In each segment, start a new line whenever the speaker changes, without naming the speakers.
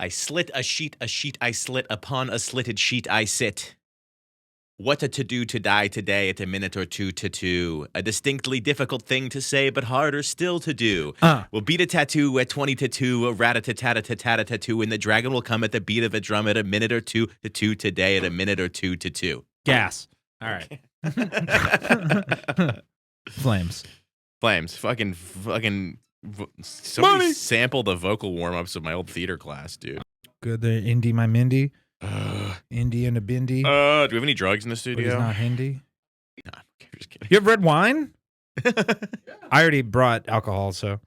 I slit a sheet I slit, upon a slitted sheet I sit. What a to-do to die today at a minute or two to two. A distinctly difficult thing to say, but harder still to do. We'll beat a tattoo at 20 to 2, a rat-a-tat-tat-tat-tat-tat-tat-tat-tat, and the dragon will come at the beat of a drum at a minute or two to two today at a minute or two to two.
Gas. All right. Flames.
Fucking. Somebody
Money.
sample the vocal warm-ups of my old theater class, dude.
Good. The Indy, my Mindy. Indy and a Bindi.
Do we have any drugs in the
But
studio?
he's not Hindi.
Nah, I'm just kidding.
You have red wine? I already brought alcohol, so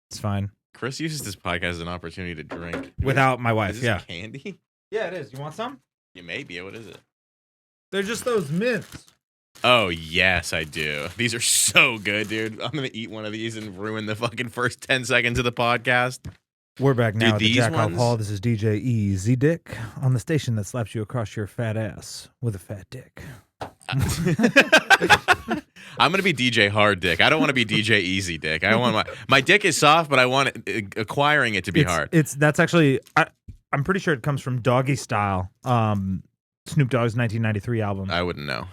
it's fine.
Chris uses this podcast as an opportunity to drink.
Without my
Is
wife,
this
yeah.
candy?
Yeah, it is. You want some?
Yeah, maybe. What is it?
They're just those mints.
Oh, yes, I do. These are so good, dude. I'm going to eat one of these and ruin the fucking first 10 seconds of the podcast.
We're back now at the
these
Jack
ones-
Hall. This is DJ Easy Dick on the station that slaps you across your fat ass with a fat dick.
I'm going to be DJ Hard Dick. I don't want to be DJ Easy Dick. I want my dick is soft, but I want acquiring it to be hard.
That's actually I'm pretty sure it comes from Doggy Style, Snoop Dogg's 1993 album.
I wouldn't know.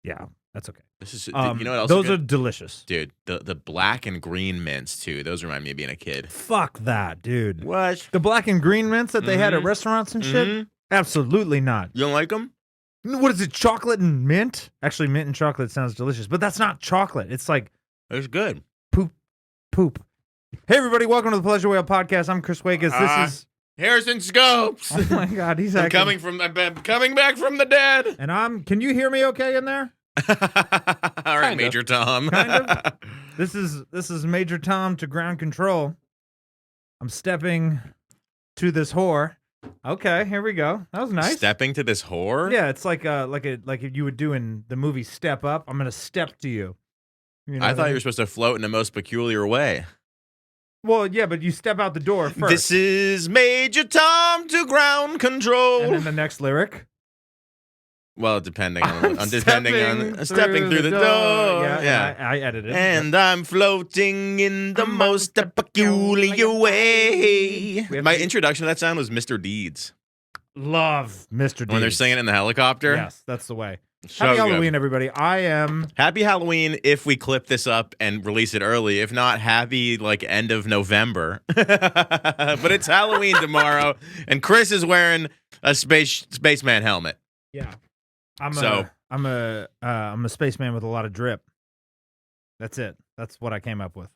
Yeah, that's okay.
This is you know what else?
Those are delicious.
Dude, the black and green mints too. Those remind me of being a kid.
Fuck that, dude.
What?
The black and green mints that they had at restaurants and shit? Absolutely not.
You don't like them?
What is it, chocolate and mint? Actually, mint and chocolate sounds delicious, but that's not chocolate. It's like
It's good.
poop. Hey, everybody, welcome to the Pleasure Whale Podcast. I'm Chris Wagas. This is...
Harrison Scopes.
Oh, my God. He's
I'm
acting...
coming back from the dead.
And Can you hear me okay in there?
All right,
Kind of.
Major Tom.
Kind of. This is Major Tom to ground control. I'm stepping to this whore. Okay, here we go. That was nice.
Stepping to this whore?
Yeah, it's like you would do in the movie Step Up. I'm gonna step to you. You know
I
what
thought you
mean?
were supposed to float in a most peculiar way.
Well, yeah, but you step out the door first.
This is Major Tom to ground control.
And then the next lyric.
Well, depending
I'm
on
stepping
through the door.
Yeah. I edited.
And I'm floating in the most peculiar way.
We have
My
to-
introduction to that sound was Mr. Deeds.
Love Mr. Deeds.
When they're singing it in the helicopter.
Yes, that's the way.
So
Happy
good.
Halloween, everybody. I am...
Happy Halloween if we clip this up and release it early. If not, happy end of November. But it's Halloween tomorrow, and Chris is wearing a spaceman helmet.
Yeah. I'm
So-
a spaceman with a lot of drip. That's it. That's what I came up with.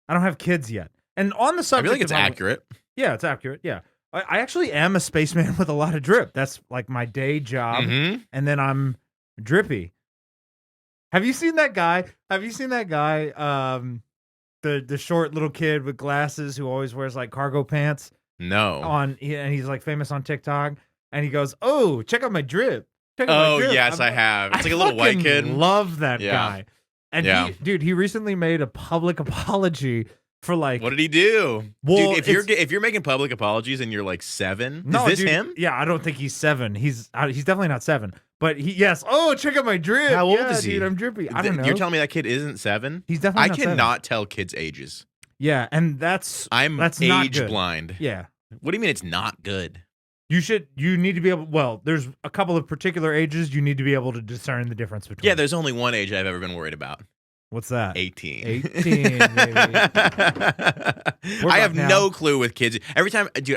I don't have kids yet. And on the
I
subject
feel like it's
of
accurate.
Yeah, it's accurate. Yeah. I actually am a spaceman with a lot of drip. That's like my day job.
Mhm.
And then I'm drippy. Have you seen that guy? The short little kid with glasses who always wears like cargo pants
No.
and he's like famous on TikTok. And he goes, "Oh, check out my drip. Check out my
Oh,
drip."
yes, I have. It's like a little white
fucking
kid.
Love that
Yeah.
guy. And
Yeah.
he recently made a public apology for like.
What did he do?
Well,
Dude, if you're making public apologies and you're like 7,
No,
is this
dude,
him?
Yeah, I don't think he's 7. He's definitely not 7. But yes. Oh, check out my drip.
How old
Yeah,
is he?
Dude, I'm drippy. I don't know.
You're telling me that kid isn't 7?
He's definitely
I
not 7.
cannot tell kids' ages.
Yeah, and that's not
age
good.
blind.
Yeah.
What do you mean it's not good?
You need to be able. Well, there's a couple of particular ages you need to be able to discern the difference between.
Yeah, there's only one age I've ever been worried about.
What's that?
18.
18, baby.
I have
now.
no clue with kids. Every time, dude,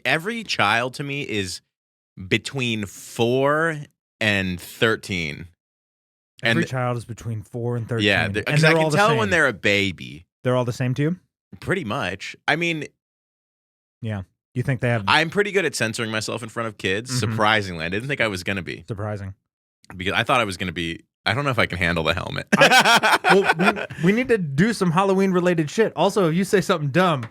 every child to me is between 4 and 13.
Every
And
child is between 4 and 13.
yeah,
and
because
they're
I
all
can
the
tell
same.
when they're a baby.
They're all the same to you.
Pretty much. I mean,
Yeah. You think they have
I'm pretty good at censoring myself in front of kids.
Mhm.
Surprisingly, I didn't think I was going to be
surprising?
because I thought I was going to be. I don't know if I can handle the helmet.
Well, we need to do some Halloween related shit. Also, if you say something dumb,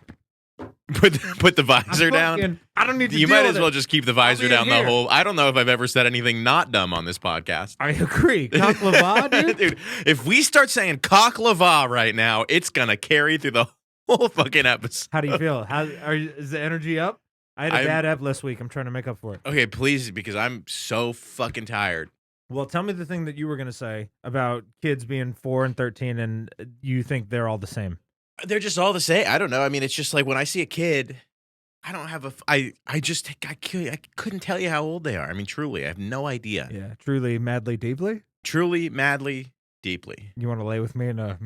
put the visor down.
I don't need to.
You
deal
might
with
as well
it.
just keep the visor
be
down
here.
the whole. I don't know if I've ever said anything not dumb on this podcast.
I agree. Cock lava, dude.
Dude, if we start saying cock lava right now, it's gonna carry through the whole fucking episode.
How do you feel? Is the energy up? I had a bad ep last week. I'm trying to make up for it.
Okay, please, because I'm so fucking tired.
Well, tell me the thing that you were going to say about kids being 4 and 13 and you think they're all the same.
They're just all the same. I don't know. I mean, it's just like when I see a kid, I don't have I couldn't tell you how old they are. I mean, truly, I have no idea.
Yeah, truly, madly, deeply.
Truly, madly, deeply.
You want to lay with me in a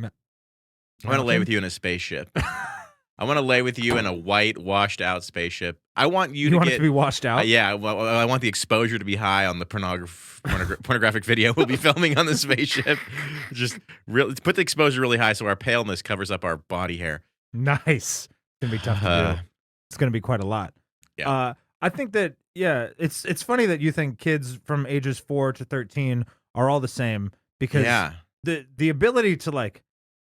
I want to lay with you in a spaceship. I want to lay with you in a white, washed out spaceship. I want you,
You
to
want
get
it to be washed out?
yeah. Well, I want the exposure to be high on the pornographic video we'll be filming on the spaceship. Just really put the exposure really high so our paleness covers up our body hair.
Nice. It's gonna be tough to do. It's gonna be quite a lot.
Yeah.
I think that it's funny that you think kids from ages 4 to 13 are all the same because the ability to like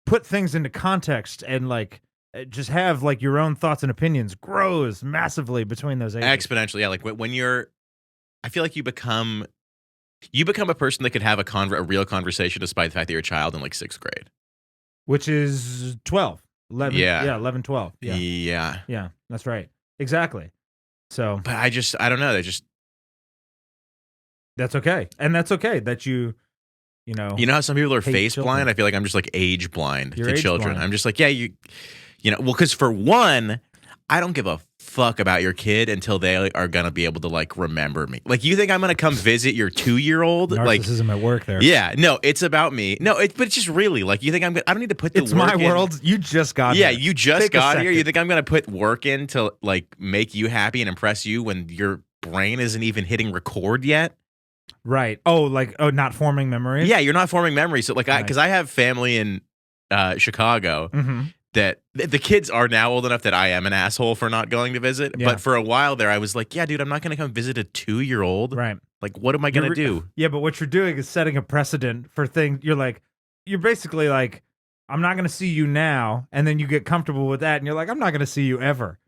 put things into context and like just have like your own thoughts and opinions grows massively between those ages.
Exponentially, yeah. Like when you're, I feel like you become a person that could have a real conversation despite the fact that you're a child in like 6th grade.
Which is 12. 11,
Yeah.
11, 12. Yeah.
Yeah.
Yeah, that's right. Exactly. So,
But I don't know.
that's okay. And that's okay that you know
how some people are
hate
face
children.
blind? I feel like I'm just like age blind
You're
to
age
children.
blind.
I'm just like, yeah, well, because for one, I don't give a fuck about your kid until they are gonna be able to like remember me. Like, you think I'm gonna come visit your 2-year-old? Like,
narcissism at work there.
yeah, no, it's about me. No, but it's just really like, you think I don't need to put the
It's
work
my
in.
world. You just got
Yeah,
here.
you just
Take a
got here.
second.
You think I'm gonna put work in to like make you happy and impress you when your brain isn't even hitting record yet?
Right. Oh, not forming memories?
Yeah, you're not forming memories. So like,
Right.
because I have family in Chicago
Mm-hmm.
that the kids are now old enough that I am an asshole for not going to visit.
Yeah.
But for a while there, I was like, yeah, dude, I'm not going to come visit a 2-year-old.
Right.
Like, what am I going to do?
Yeah, but what you're doing is setting a precedent for things. You're basically like, I'm not going to see you now. And then you get comfortable with that. And you're like, I'm not going to see you ever.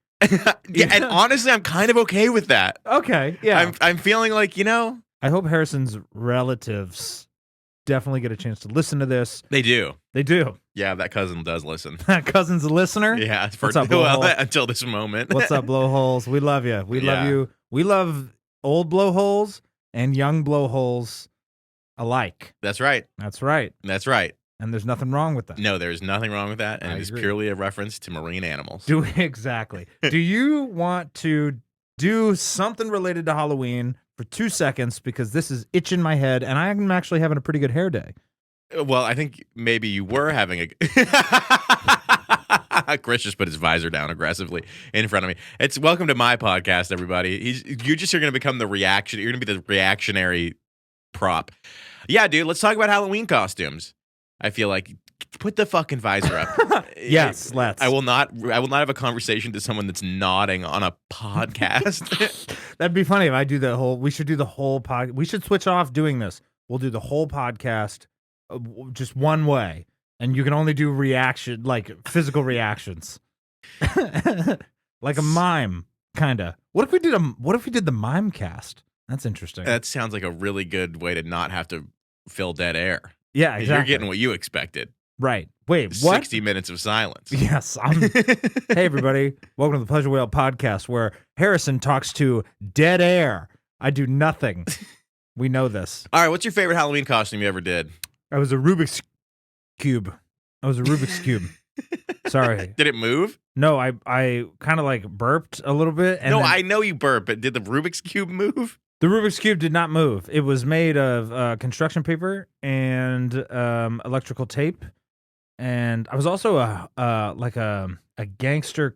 Yeah, and honestly, I'm kind of okay with that.
Okay. Yeah.
I'm feeling like,
I hope Harrison's relatives definitely get a chance to listen to this.
they do.
They do.
Yeah, that cousin does listen.
That cousin's a listener.
Yeah,
What's up, blowhole?
until this moment.
What's up, blowholes? We love you. We love
Yeah.
you. We love old blowholes and young blowholes alike.
That's right.
That's right.
That's right.
And there's nothing wrong with that.
No, there's nothing wrong with that, and
I
it is
agree.
purely a reference to marine animals.
Exactly. Do you want to do something related to Halloween for 2 seconds because this is itching my head and I'm actually having a pretty good hair day?
Well, I think maybe you were having a. Chris just put his visor down aggressively in front of me. It's welcome to my podcast, everybody. You're going to become the reaction. You're going to be the reactionary prop. Yeah, dude. Let's talk about Halloween costumes. I feel like put the fucking visor up.
Yes, let's.
I will not have a conversation to someone that's nodding on a podcast.
That'd be funny if I do the whole. We should do the whole pod. We should switch off doing this. We'll do the whole podcast just one way, and you can only do reaction, like physical reactions, like a mime, kind of. What if we did the mime cast? That's interesting.
That sounds like a really good way to not have to fill dead air.
Yeah, exactly.
You're getting what you expected.
Right. Wait, what?
60 minutes of silence.
Yes. Hey, everybody. Welcome to the Pleasure Whale podcast where Harrison talks to dead air. I do nothing. We know this.
All right, what's your favorite Halloween costume you ever did?
I was a Rubik's Cube. Sorry.
Did it move?
No, I kind of like burped a little bit. And
No,
then
I know you burped, but did the Rubik's Cube move?
the Rubik's Cube did not move. It was made of construction paper and electrical tape. And I was also a gangster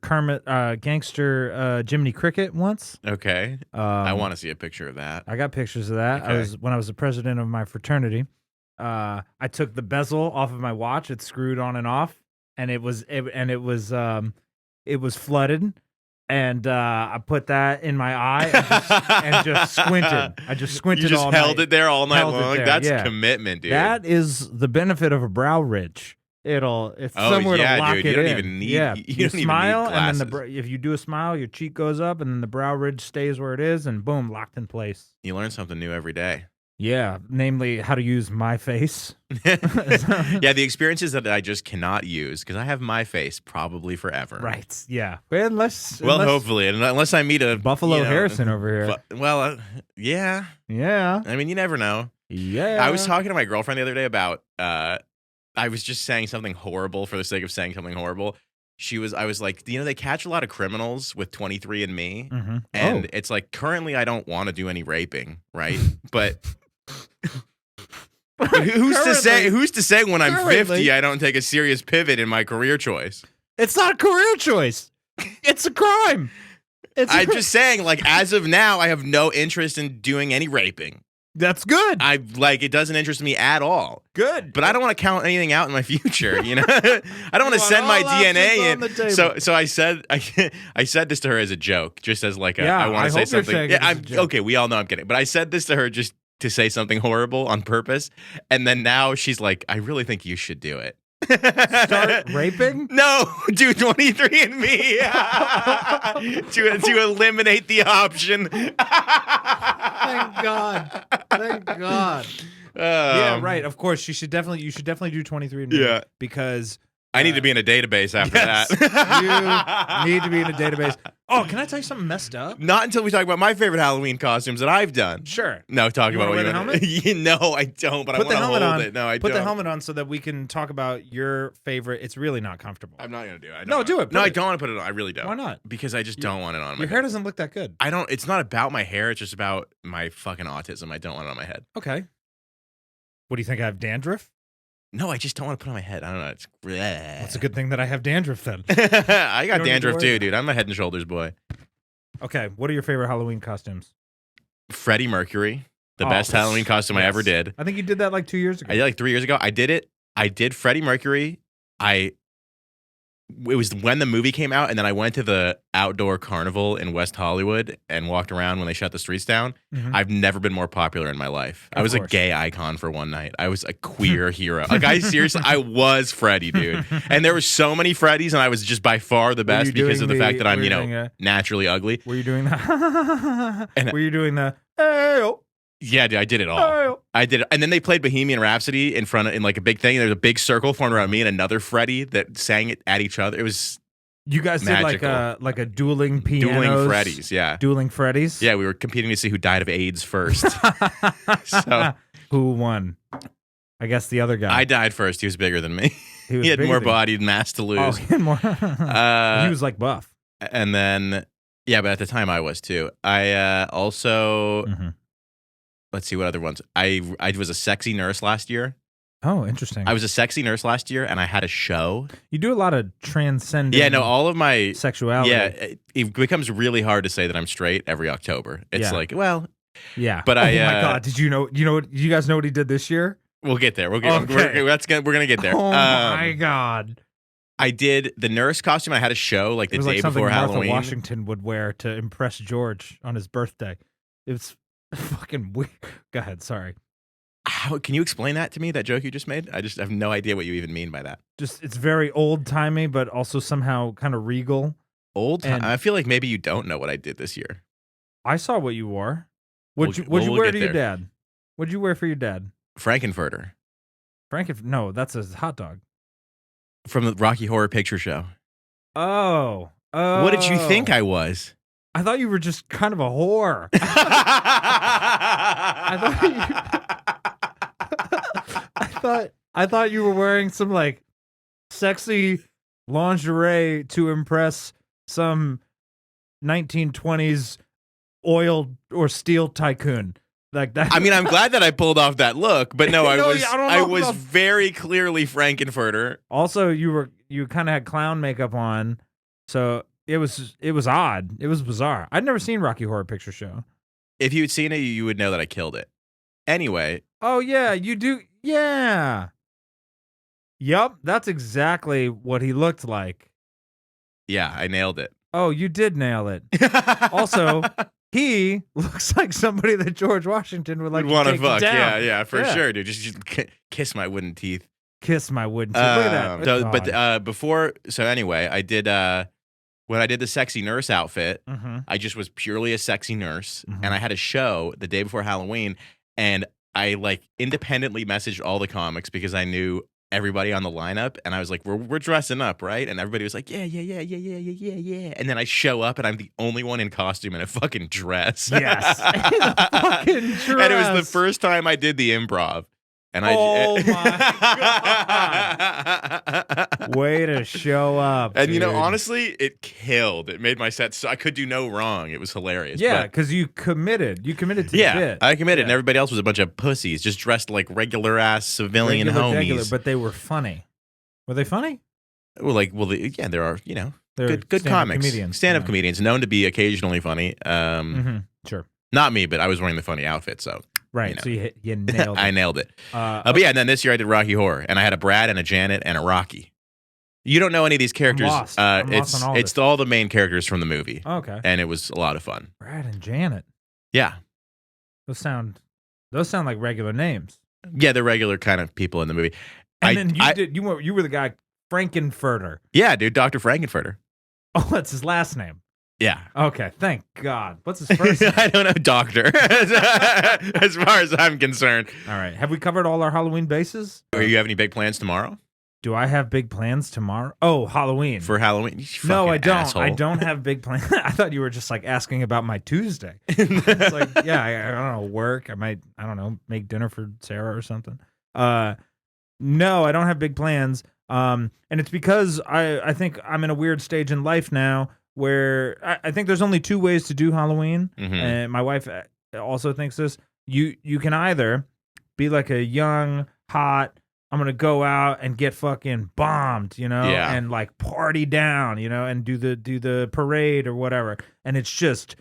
Jiminy Cricket once.
Okay. I want to see a picture of that.
I got pictures of that.
Okay.
When I was the president of my fraternity. I took the bezel off of my watch. It's screwed on and off, and it was flooded. And I put that in my eye and just squinted. I just squinted.
You just
all
held
night.
it there all night
Held it
long?
there,
That's
yeah.
commitment, dude.
That is the benefit of a brow ridge. It's somewhere
yeah,
to lock
dude.
it
You don't
in.
even need-
yeah.
you
You
don't even need
smile, and then
glasses.
if you do a smile, your cheek goes up, and then the brow ridge stays where it is, and boom, locked in place.
You learn something new every day.
Yeah, namely how to use my face.
Yeah, the experiences that I just cannot use because I have my face probably forever.
Right. Yeah. Well, unless
Hopefully, unless I meet a
Buffalo
you know,
Harrison over here.
Yeah.
Yeah.
I mean, you never know.
Yeah.
I was talking to my girlfriend the other day about. I was just saying something horrible for the sake of saying something horrible. I was like, they catch a lot of criminals with 23andMe.
Mm-hmm.
And it's like, currently I don't want to do any raping, right? But who's to say when I'm 50 I don't take a serious pivot in my career choice?
It's not a career choice. It's a crime.
I'm just saying, like, as of now, I have no interest in doing any raping.
That's good.
It doesn't interest me at all.
Good.
But I don't want to count anything out in my future, you know? I don't want to send my DNA in. So I said I said this to her as a joke, just as like I want to say something. Yeah, okay, we all know I'm kidding. But I said this to her just to say something horrible on purpose. And then now she's like, I really think you should do it.
Start raping?
No, do 23andMe to eliminate the option.
Thank God. Thank God. Yeah, right. Of course, you should definitely do 23andMe.
Yeah,
because
I need to be in a database after that.
You need to be in a database. Oh, can I tell you something messed up?
Not until we talk about my favorite Halloween costumes that I've done.
Sure.
No, talk about what you want. No, I don't, but I want to hold it. No, I don't.
Put the helmet on so that we can talk about your favorite. It's really not comfortable.
I'm not going to do it.
No, do it.
No, I don't want to put it on. I really don't.
Why not?
Because I just don't want it on my head.
Your hair doesn't look that good.
I don't. It's not about my hair. It's just about my fucking autism. I don't want it on my head.
Okay. What do you think? I have dandruff?
No, I just don't want to put it on my head. I don't know.
It's a good thing that I have dandruff then.
I got dandruff too, dude. I'm a Head and Shoulders boy.
Okay, what are your favorite Halloween costumes?
Freddie Mercury, the best Halloween costume I ever did.
I think you did that like 2 years ago.
I did like 3 years ago. I did it. I did Freddie Mercury. It was when the movie came out, and then I went to the outdoor carnival in West Hollywood and walked around when they shut the streets down. Mm-hmm. I've never been more popular in my life. I was a gay icon for one night. I was a queer hero. Like, I was Freddie, dude. And there were so many Freddies, and I was just by far the best because of the fact that I'm, naturally ugly.
Were you doing that? Were you doing the, hey-oh?
Yeah, dude, I did it all. I did it. And then they played Bohemian Rhapsody in like a big thing. There was a big circle formed around me and another Freddie that sang it at each other. It was
You guys magical. Did like a dueling pianos?
Dueling Freddies, yeah.
Dueling Freddies?
Yeah, we were competing to see who died of AIDS first. So
who won? I guess the other guy.
I died first. He was bigger than me. He had more body and mass to lose.
Oh, he had more. He was like buff.
And then, yeah, but at the time I was too. I also... Mm-hmm. Let's see what other ones. I was a sexy nurse last year.
Oh, interesting.
I was a sexy nurse last year, and I had a show.
You do a lot of transcending.
Yeah, no, all of my
sexuality.
Yeah, it becomes really hard to say that I'm straight every October. It's like, well,
yeah.
But
oh my God, did you know? You guys know what he did this year?
We'll get there. We're gonna get there.
Oh my God.
I did the nurse costume. I had a show like the day before Halloween.
Martha Washington would wear to impress George on his birthday. It's fucking weird. Go ahead. Sorry.
Can you explain that to me? That joke you just made? I just have no idea what you even mean by that.
Just it's very old timey, but also somehow kind of regal.
Old time. I feel like maybe you don't know what I did this year.
I saw what you wore. What'd you wear to your dad? What'd you wear for your dad?
Frankenfurter.
No, that's a hot dog.
From the Rocky Horror Picture Show.
Oh.
What did you think I was?
I thought you were just kind of a whore. I thought you were wearing some like sexy lingerie to impress some 1920s oil or steel tycoon like that.
I mean, I'm glad that I pulled off that look, but no, I was very clearly Frankenfurter.
Also, you kind of had clown makeup on, so it was odd. It was bizarre. I'd never seen Rocky Horror Picture Show.
If you had seen it, you would know that I killed it. Anyway.
Oh yeah, you do. Yeah. Yup, that's exactly what he looked like.
Yeah, I nailed it.
Oh, you did nail it. Also, he looks like somebody that George Washington would like to take
fuck.
Down.
Yeah, for sure, dude. Just kiss my wooden teeth.
Kiss my wooden teeth. Look at
that. Anyway, I did when I did the sexy nurse outfit,
mm-hmm.
I just was purely a sexy nurse, and I had a show the day before Halloween, and I like independently messaged all the comics because I knew everybody on the lineup, and I was like, we're dressing up, right? And everybody was like, yeah. And then I show up, and I'm the only one in costume in a fucking dress.
Yes, fucking dress.
And it was the first time I did the improv. And
my God. Way to show up.
And,
dude.
honestly, it killed. It made my set so I could do no wrong. It was hilarious.
Yeah,
but,
because you committed. You committed to the bit.
I committed, and
Yeah.
everybody else was a bunch of pussies, just dressed like regular-ass civilian homies.
Regular, but they were funny. Were they funny?
There are,
They're
good
stand-up
comics.
comedians.
Stand-up
Yeah.
comedians, known to be occasionally funny.
Sure.
Not me, but I was wearing the funny outfit, so.
Right. So you nailed it.
I nailed it. But yeah, and then this year I did Rocky Horror, and I had a Brad and a Janet and a Rocky. You don't know any of these characters.
lost. I'm lost on all
it's
this.
all the main characters from the movie,
Okay.
and it was a lot of fun.
Brad and Janet.
Yeah,
Those sound like regular names.
yeah, they're regular kind of people in the movie.
And then you were the guy Frankenfurter.
Yeah, dude, Dr. Frankenfurter.
Oh, that's his last name.
Yeah.
Okay, thank God. What's his first name?
I don't know, Doctor. As far as I'm concerned.
All right. Have we covered all our Halloween bases?
Do you have any big plans tomorrow
Do I have big plans tomorrow? Oh, Halloween.
for Halloween? You
No, I
fucking
don't.
asshole.
I don't have big plans. I thought you were just like asking about my Tuesday. It's like, yeah, I don't know, work. I don't know, make dinner for Sarah or something. No, I don't have big plans. And it's because I think I'm in a weird stage in life now where I think there's only two ways to do Halloween.
Mhm.
And my wife also thinks this. You can either be like a young, hot, I'm gonna go out and get fucking bombed,
Yeah.
and like party down, and do the parade or whatever. And it's just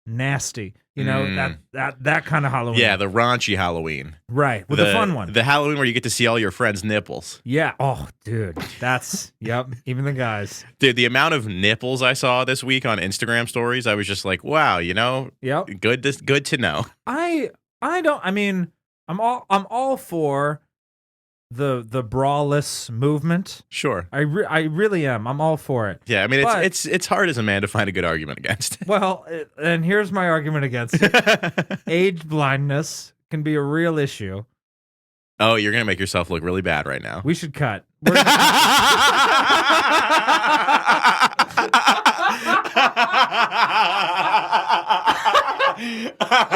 nasty, that kind of Halloween.
Yeah, the raunchy Halloween.
Right, with the fun one.
The Halloween where you get to see all your friends' nipples.
Yeah. Oh, dude, that's yep. Even the guys.
Dude, the amount of nipples I saw this week on Instagram stories, I was just like, wow,
Yep.
good to know.
I don't. I mean, I'm all for the braless movement.
Sure.
I really am. I'm all for it.
Yeah, I mean,
But-
it's hard as a man to find a good argument against it.
Well, and here's my argument against it. Age blindness can be a real issue.
Oh, you're gonna make yourself look really bad right now.
We should cut.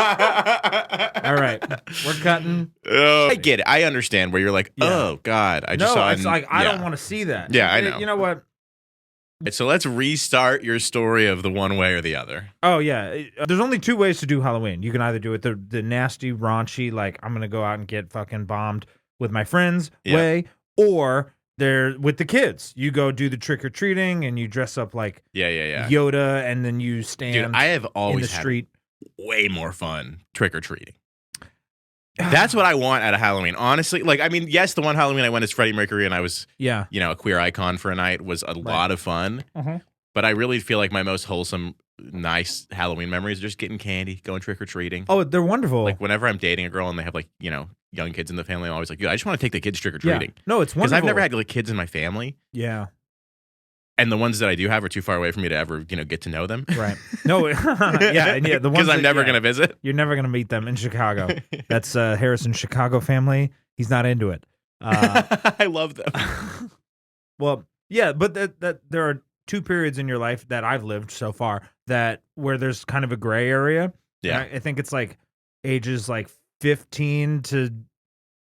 All right, we're cutting.
Oh, I get it. I understand where you're like,
Yeah.
oh God, I just
No,
saw.
it's like I don't want to see that.
Yeah, I know.
You know what?
So let's restart your story of the one way or the other.
Oh yeah, there's only two ways to do Halloween. You can either do it the nasty, raunchy, like I'm gonna go out and get fucking bombed with my friends
Yeah.
way, or there with the kids. You go do the trick or treating and you dress up like
Yeah.
Yoda, and then you stand
Dude, I have
in
always
the
had
street.
way more fun trick or treating. That's what I want out of Halloween. Honestly, like, I mean, yes, the one Halloween I went as Freddie Mercury and I was,
Yeah.
a queer icon for a night was a lot of fun. But I really feel like my most wholesome, nice Halloween memories are just getting candy, going trick or treating.
Oh, they're wonderful.
Like whenever I'm dating a girl and they have like, young kids in the family, I'm always like, dude, I just want to take the kids trick or
yeah.
treating.
No, it's
Because
wonderful.
I've never had like kids in my family.
Yeah.
And the ones that I do have are too far away for me to ever, get to know them.
Right. No. yeah. And yeah. The ones
Because I'm
that-
never
yeah,
going to visit.
You're never gonna meet them in Chicago. That's Harrison's Chicago family. He's not into it.
I love them.
Well, yeah, but that there are two periods in your life that I've lived so far where there's kind of a gray area.
Yeah.
And I think it's like ages like 15 to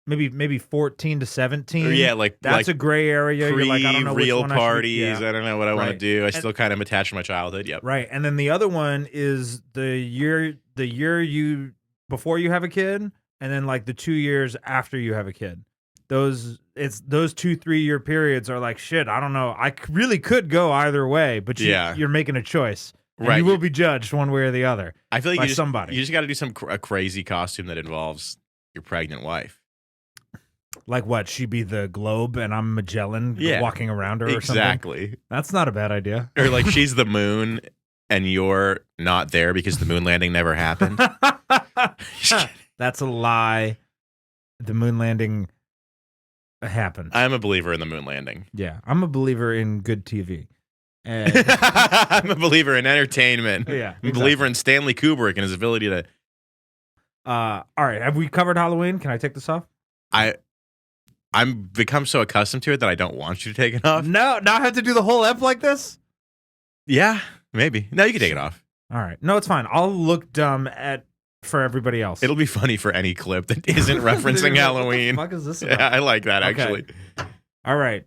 maybe 14 to 17.
Yeah, like
That's a gray area. You're like, I don't know which
real
one I should-
parties.
yeah.
I don't know what I want to
Right.
do. I still kind of attached to my childhood. Yep.
Right. And then the other one is the year you before you have a kid, and then like the 2 years after you have a kid. Those 2-3 year periods are like shit. I don't know. I really could go either way, but you're making a choice. And
Right.
you will be judged one way or the other.
I feel like
by somebody.
You just got to do a crazy costume that involves your pregnant wife.
Like what? She be the globe and I'm Magellan walking around her or something.
Exactly.
That's not a bad idea.
Or like she's the moon and you're not there because the moon landing never happened.
That's a lie. The moon landing happened.
I'm a believer in the moon landing.
Yeah, I'm a believer in good TV. And
I'm a believer in entertainment.
Yeah,
I'm a believer in Stanley Kubrick and his ability to.
all right, have we covered Halloween? Can I take this off?
I'm become so accustomed to it that I don't want you to take it off.
No, now I have to do the whole ep like this?
Yeah, maybe. No, you can take it off.
All right. No, it's fine. I'll look dumb for everybody else.
It'll be funny for any clip that isn't referencing Halloween.
What the fuck is this about?
Yeah, I like that
Okay.
actually.
All right.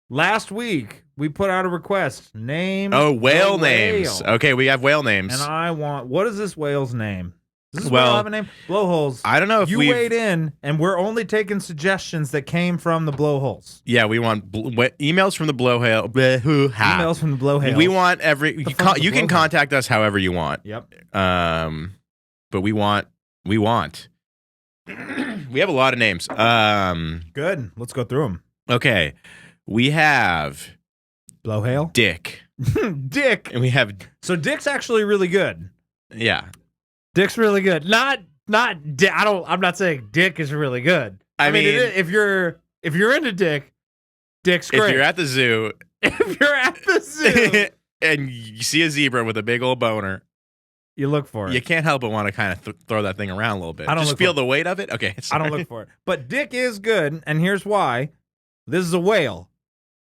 Last week we put out a request. Name.
Whale
the
names.
whale.
Okay, we have whale names.
And I want. What is this whale's name? Does this
Well,
whale have a name? Blowholes.
I don't know if
you
we've...
weighed in, and we're only taking suggestions that came from the blowholes.
Yeah, we want emails from the blowhale.
Emails from the blowholes.
We want you can contact us however you want.
Yep.
But we want. We have a lot of names.
Good. Let's go through them.
Okay, we have
Blowhale.
Dick.
Dick.
And we have...
So Dick's actually really good.
Yeah.
Dick's really good. Not I'm not saying Dick is really good. I mean if you're into Dick, Dick's great.
If you're at the zoo and you see a zebra with a big old boner,
you look for it.
You can't help but want to kind of throw that thing around a little bit.
I don't
just feel the weight of it. Okay.
I don't look for it. But Dick is good, and here's why. This is a whale,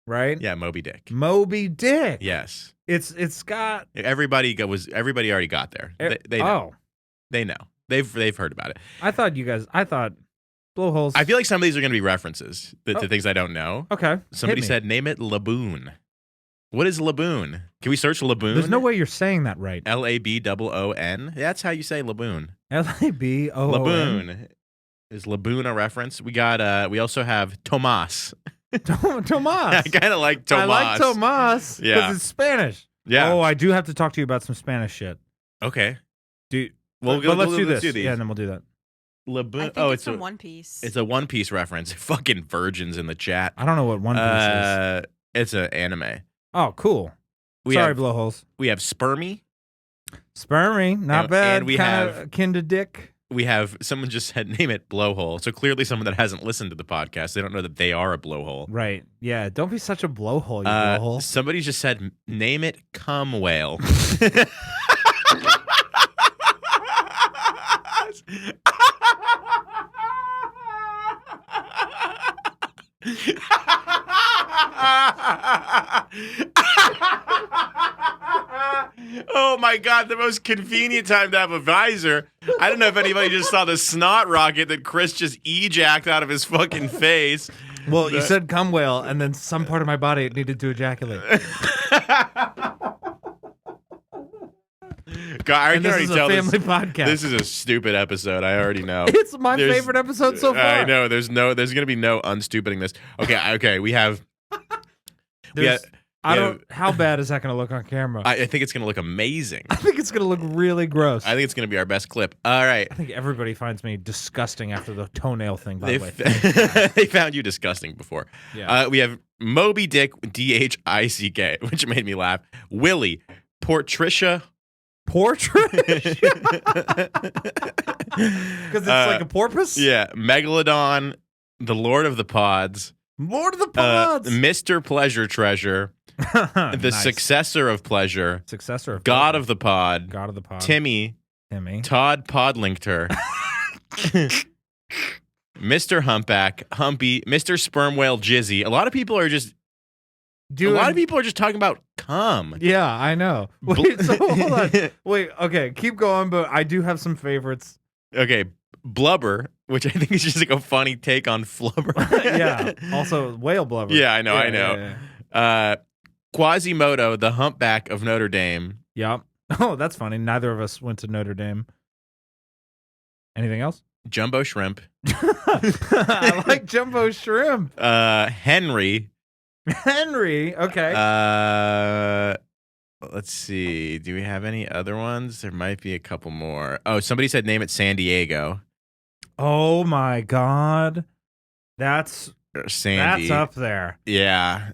right?
Yeah, Moby Dick.
Moby Dick.
Yes.
It's got
everybody already got there. They know. They know. They've heard about it.
I thought blowholes.
I feel like some of these are going to be references to things I don't know.
Okay.
Somebody said name it Laboon. What is Laboon? Can we search Laboon?
There's no way you're saying that right.
Laboon. That's how you say Laboon.
Laboon.
Laboon. Is Laboon a reference? We got. We also have Tomas.
Tomas.
I kind of like Tomas.
I like Tomas because it's Spanish.
Yeah.
Oh, I do have to talk to you about some Spanish shit.
Okay.
Let's do this. Yeah, and then we'll do that.
Laboon.
It's from One Piece.
It's a One Piece reference. Fucking virgins in the chat.
I don't know what One Piece is.
It's an anime.
Oh, cool. Sorry, blowholes.
We have Spermy.
Spermy, not bad.
And we
kind
have
of akin to Dick.
We have someone just said name it Blowhole. So clearly someone that hasn't listened to the podcast. They don't know that they are a blowhole.
Right. Yeah. Don't be such a blowhole, you blowhole.
Somebody just said name it Cum Whale. Oh my God, the most convenient time to have a visor. I don't know if anybody just saw the snot rocket that Chris just ejacked out of his fucking face.
Well, you said cum whale, and then some part of my body needed to ejaculate.
God, I
and
can
this
already
is
tell
a family podcast.
This is a stupid episode. I already know.
It's my favorite episode so far.
I know. There's gonna be no unstupiding this. Okay. We have.
How bad is that going to look on camera?
I think it's going to look amazing.
I think it's going to look really gross.
I think it's going to be our best clip. All right.
I think everybody finds me disgusting after the toenail thing, by the way.
They found you disgusting before.
Yeah.
We have Moby Dick, DHICK, which made me laugh. Willie, Portricia.
Portrait? Because it's like a porpoise?
Yeah. Megalodon, the Lord of the Pods.
Lord of the Pods.
Mr. Pleasure Treasure. The
Nice.
Successor of Pleasure.
Successor of
God
pleasure.
of the Pod.
God of the Pod.
Timmy. Todd Podlinkter. Mr. Humpback. Humpy. Mr. Sperm Whale Jizzy. A lot of people are just talking about cum.
Yeah, I know. Wait, so hold on. Wait, okay, keep going, but I do have some favorites.
Okay, Blubber, which I think is just like a funny take on flubber.
Yeah, also whale blubber.
Yeah, I know.
Yeah.
Quasimodo, the Humpback of Notre Dame.
Yep. Oh, that's funny. Neither of us went to Notre Dame. Anything else?
Jumbo Shrimp.
I like Jumbo Shrimp.
Henry.
Okay.
Let's see. Do we have any other ones? There might be a couple more. Oh, somebody said name it San Diego.
Oh my God. That's
Sandy.
That's up there.
Yeah.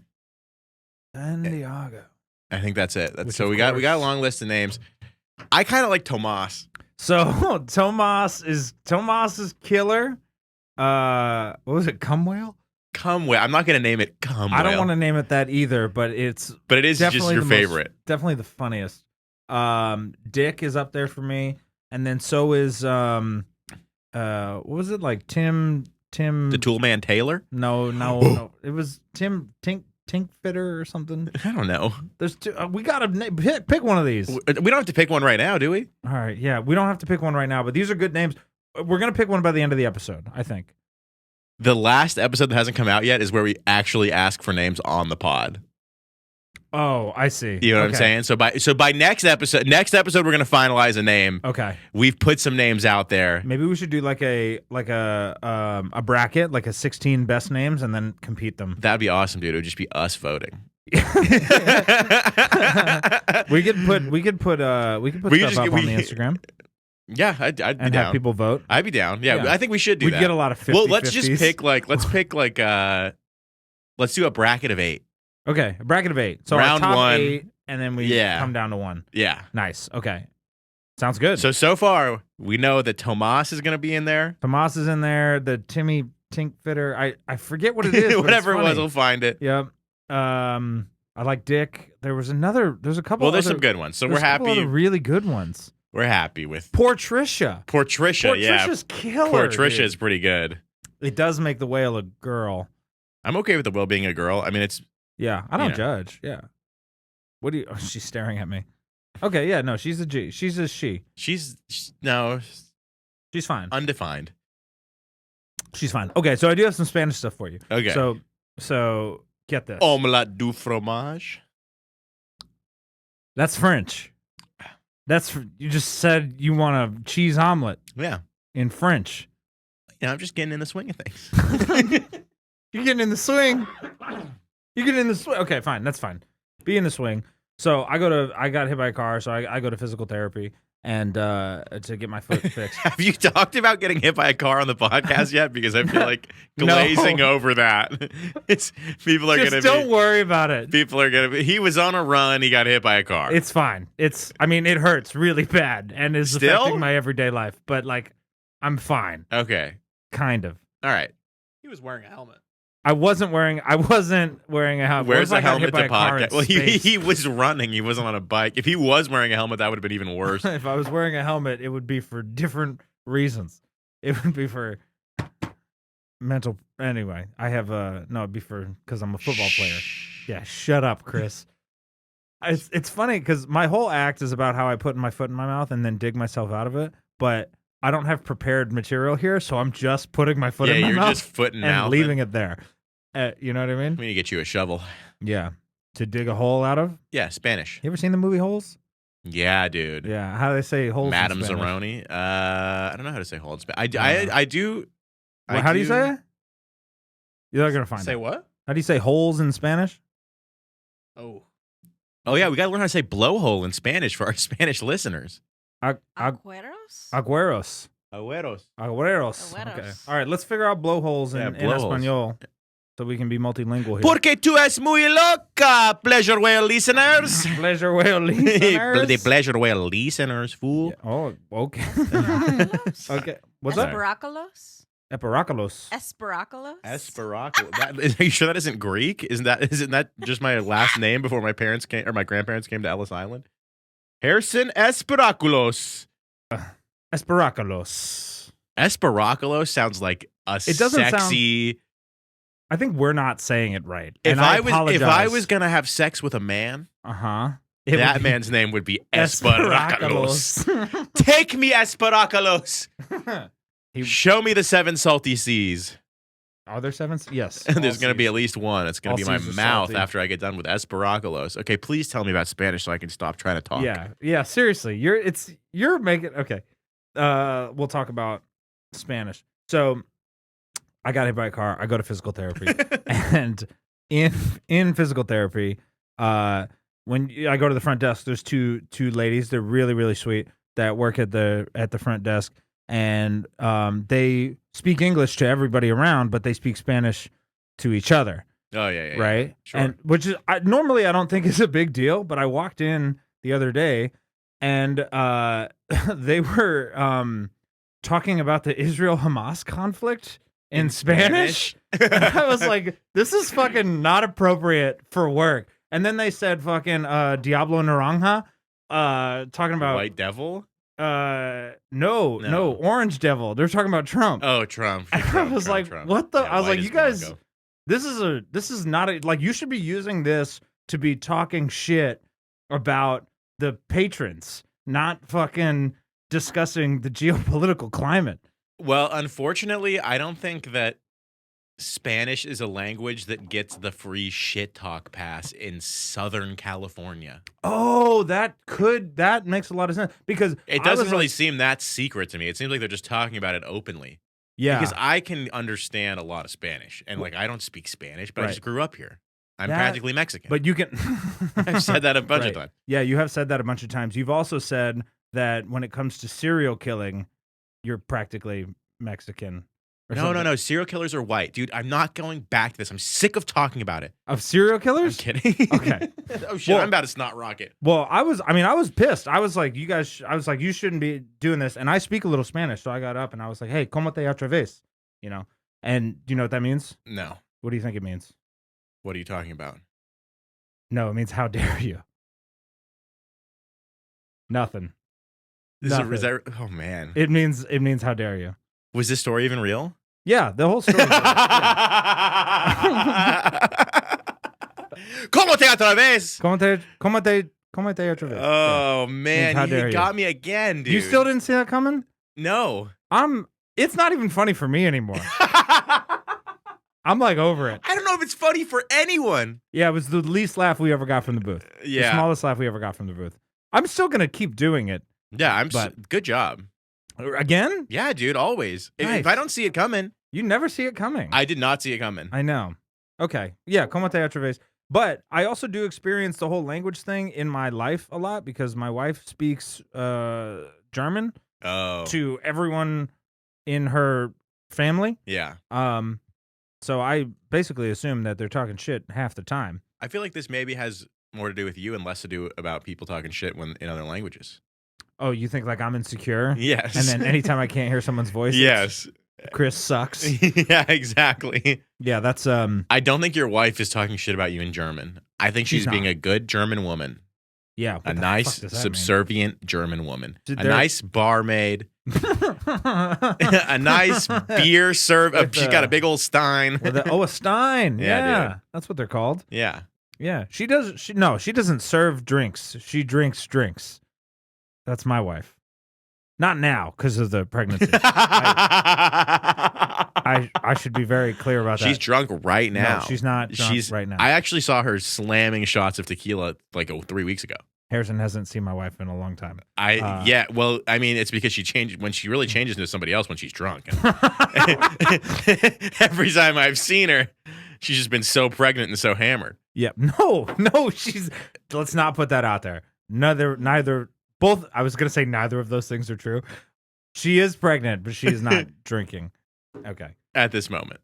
San Diego.
I think that's it. We got a long list of names. I kind of like Tomas.
So Tomas is killer. What was it? Cum whale?
Cum whale. I'm not going to name it cum whale.
I don't want to name it that either, but it is
just your favorite.
Definitely the funniest. Dick is up there for me, and then so is what was it, like Tim
the Toolman Taylor?
No. It was Tim Tinkfitter or something.
I don't know.
There's two. We gotta pick one of these.
We don't have to pick one right now, do we?
All right. Yeah, we don't have to pick one right now, but these are good names. We're gonna pick one by the end of the episode, I think.
The last episode that hasn't come out yet is where we actually ask for names on the pod.
Oh, I see.
You know what I'm saying? So by next episode we're gonna finalize a name.
Okay.
We've put some names out there.
Maybe we should do like a bracket, like a 16 best names, and then compete them.
That'd be awesome, dude. It would just be us voting.
we could put stuff up on the Instagram.
Yeah, I'd be
and
down.
Have people vote.
I'd be down. Yeah, I think we should do
We'd
that.
get a lot of 50.
Well, let's just pick let's do a bracket of 8.
Okay, a bracket of 8. So
round
our top
1,
8, and then we come down to 1.
Yeah.
Nice. Okay. Sounds good.
So far, we know that Tomas is going to be in there.
Tomas is in there. The Timmy Tink Fitter. I forget what it is.
Whatever
it
was, we'll find it.
Yep. I like Dick. There's a couple.
Well, there's some good ones. So we're happy.
Other really good ones.
We're happy with
Poor Trisha.
yeah.
Trisha's killer.
Poor Trisha
dude.
is pretty good.
It does make the whale a girl.
I'm okay with the whale being a girl. I mean, it's
yeah. I don't judge. Yeah. What do you? Oh, she's staring at me. Okay. Yeah. No. She's a G. She's a she.
She's
fine.
Undefined.
She's fine. Okay. So I do have some Spanish stuff for you.
Okay.
So get this.
Omelette du fromage.
That's French. You just said you want a cheese omelet.
Yeah.
In French.
Yeah, I'm just getting in the swing of things.
You're getting in the swing. You get in the swing. Okay, fine. That's fine. Be in the swing. So I got hit by a car, so I go to physical therapy and to get my foot fixed.
Have you talked about getting hit by a car on the podcast yet? Because I feel like glazing over that. People are
Just don't worry about it.
People are gonna be. He was on a run. He got hit by a car.
It's fine. It hurts really bad and is affecting my everyday life. But like, I'm fine.
Okay.
Kind of.
All right. He was wearing a helmet.
I wasn't wearing a helmet.
Where's the helmet to
podcast?
Well, he was running. He wasn't on a bike. If he was wearing a helmet, that would have been even worse.
If I was wearing a helmet, it would be for different reasons. It would be for mental. Anyway, I have it'd be because I'm a football player. Yeah, shut up, Chris. It's funny because my whole act is about how I put my foot in my mouth and then dig myself out of it, but I don't have prepared material here, so I'm just putting my foot in my mouth. Yeah, you're just foot and mouth leaving it there. You know what I mean?
We need to get you a shovel.
Yeah. To dig a hole out of?
Yeah, Spanish.
You ever seen the movie Holes?
Yeah, dude.
Yeah. How do they say holes
Madame
in Spanish?
Zeroni. I don't know how to say hole in Spanish. I do.
Well, how do you say it? You're not going to find it.
Say what?
How do you say holes in Spanish?
Oh, yeah. We got to learn how to say blowhole in Spanish for our Spanish listeners.
Agueros?
Agueros.
Agueros.
Okay. All right, let's figure out blowholes in Espanol so we can be multilingual here.
Porque tú es muy loca, Pleasure Whale listeners.
Pleasure Whale listeners.
The Pleasure Whale listeners, fool.
Yeah. Oh, okay. Okay. What's
that?
Esperacalos.
Are you sure that isn't Greek? Isn't that just my last name before my parents came or my grandparents came to Ellis Island? Harrison Esperaculos.
Esperaculos.
Esperaculos sounds like sexy.
I think we're not saying it right.
If I was gonna have sex with a man, that man's name would be Esperaculos. Take me, Esperaculos. Show me the 7 salty seas.
Are there 7? Yes.
There's going to be at least one. It's going to be my mouth
salty.
after I get done with Esperaculos. Okay, please tell me about Spanish so I can stop trying to talk.
Yeah. Seriously, you're making okay. We'll talk about Spanish. So, I got hit by a car. I go to physical therapy, and in physical therapy, when I go to the front desk, there's two ladies. They're really really sweet that work at the front desk. And they speak English to everybody around, but they speak Spanish to each other.
Oh yeah.
Right.
Sure.
And which is normally I don't think is a big deal, but I walked in the other day, and they were talking about the Israel-Hamas conflict in Spanish. I was like, this is fucking not appropriate for work. And then they said fucking Diablo Naranja, talking about
White Devil.
No, Orange Devil. They're talking about Trump.
Oh, Trump.
I was like, what the?
Yeah,
I was like, you guys, this is not like you should be using this to be talking shit about the patrons, not fucking discussing the geopolitical climate.
Well, unfortunately, I don't think that Spanish is a language that gets the free shit talk pass in Southern California.
Oh, that makes a lot of sense because
It doesn't really seem that secret to me. It seems like they're just talking about it openly.
Yeah.
Because I can understand a lot of Spanish, and like I don't speak Spanish, but I just grew up here. I'm practically Mexican.
But you can.
I've said that a bunch of times.
Yeah, you have said that a bunch of times. You've also said that when it comes to serial killing, you're practically Mexican.
No. Serial killers are white. Dude, I'm not going back to this. I'm sick of talking about it.
Of serial killers?
I'm kidding.
Okay.
Oh, shit. I'm about to snot rocket.
Well, I was pissed. I was like, you shouldn't be doing this. And I speak a little Spanish. So I got up and I was like, hey, ¿cómo te atreves? You know? And do you know what that means?
No.
What do you think it means?
What are you talking about?
No, it means how dare you? Nothing.
Oh, man.
It means how dare you?
Was this story even real?
Yeah, the whole story.
¿Cómo te atreves?
¿Cómo te atreves?
Oh, man. You got me again, dude.
You still didn't see that coming?
No.
It's not even funny for me anymore. I'm like over it.
I don't know if it's funny for anyone.
Yeah, it was the least laugh we ever got from the booth.
Yeah.
The smallest laugh we ever got from the booth. I'm still going to keep doing it.
Yeah, good job.
Again?
Yeah, dude, always.
Nice.
If I don't see it coming.
You never see it coming.
I did not see it coming.
I know. Okay. Yeah, ¿cómo te atreves? But I also do experience the whole language thing in my life a lot because my wife speaks German to everyone in her family.
Yeah.
So I basically assume that they're talking shit half the time.
I feel like this maybe has more to do with you and less to do about people talking shit in other languages.
Oh, you think like I'm insecure?
Yes.
And then anytime I can't hear someone's voice,
yes,
Chris sucks.
Yeah, exactly.
Yeah, that's
I don't think your wife is talking shit about you in German. I think she's being a good German woman.
Yeah,
a nice, subservient German woman. A nice barmaid. A nice beer serve. She's got a big old stein.
A stein. Yeah,
dude.
That's what they're called.
Yeah.
Yeah. She doesn't serve drinks. She drinks drinks. That's my wife. Not now because of the pregnancy. I should be very clear about that.
She's drunk right now.
No, she's not drunk right now.
I actually saw her slamming shots of tequila like 3 weeks ago.
Harrison hasn't seen my wife in a long time.
Well, I mean, it's because she changed when she really changes into somebody else when she's drunk. Every time I've seen her, she's just been so pregnant and so hammered.
Yeah. No, let's not put that out there. Both, I was going to say neither of those things are true. She is pregnant, but she is not drinking. Okay.
At this moment.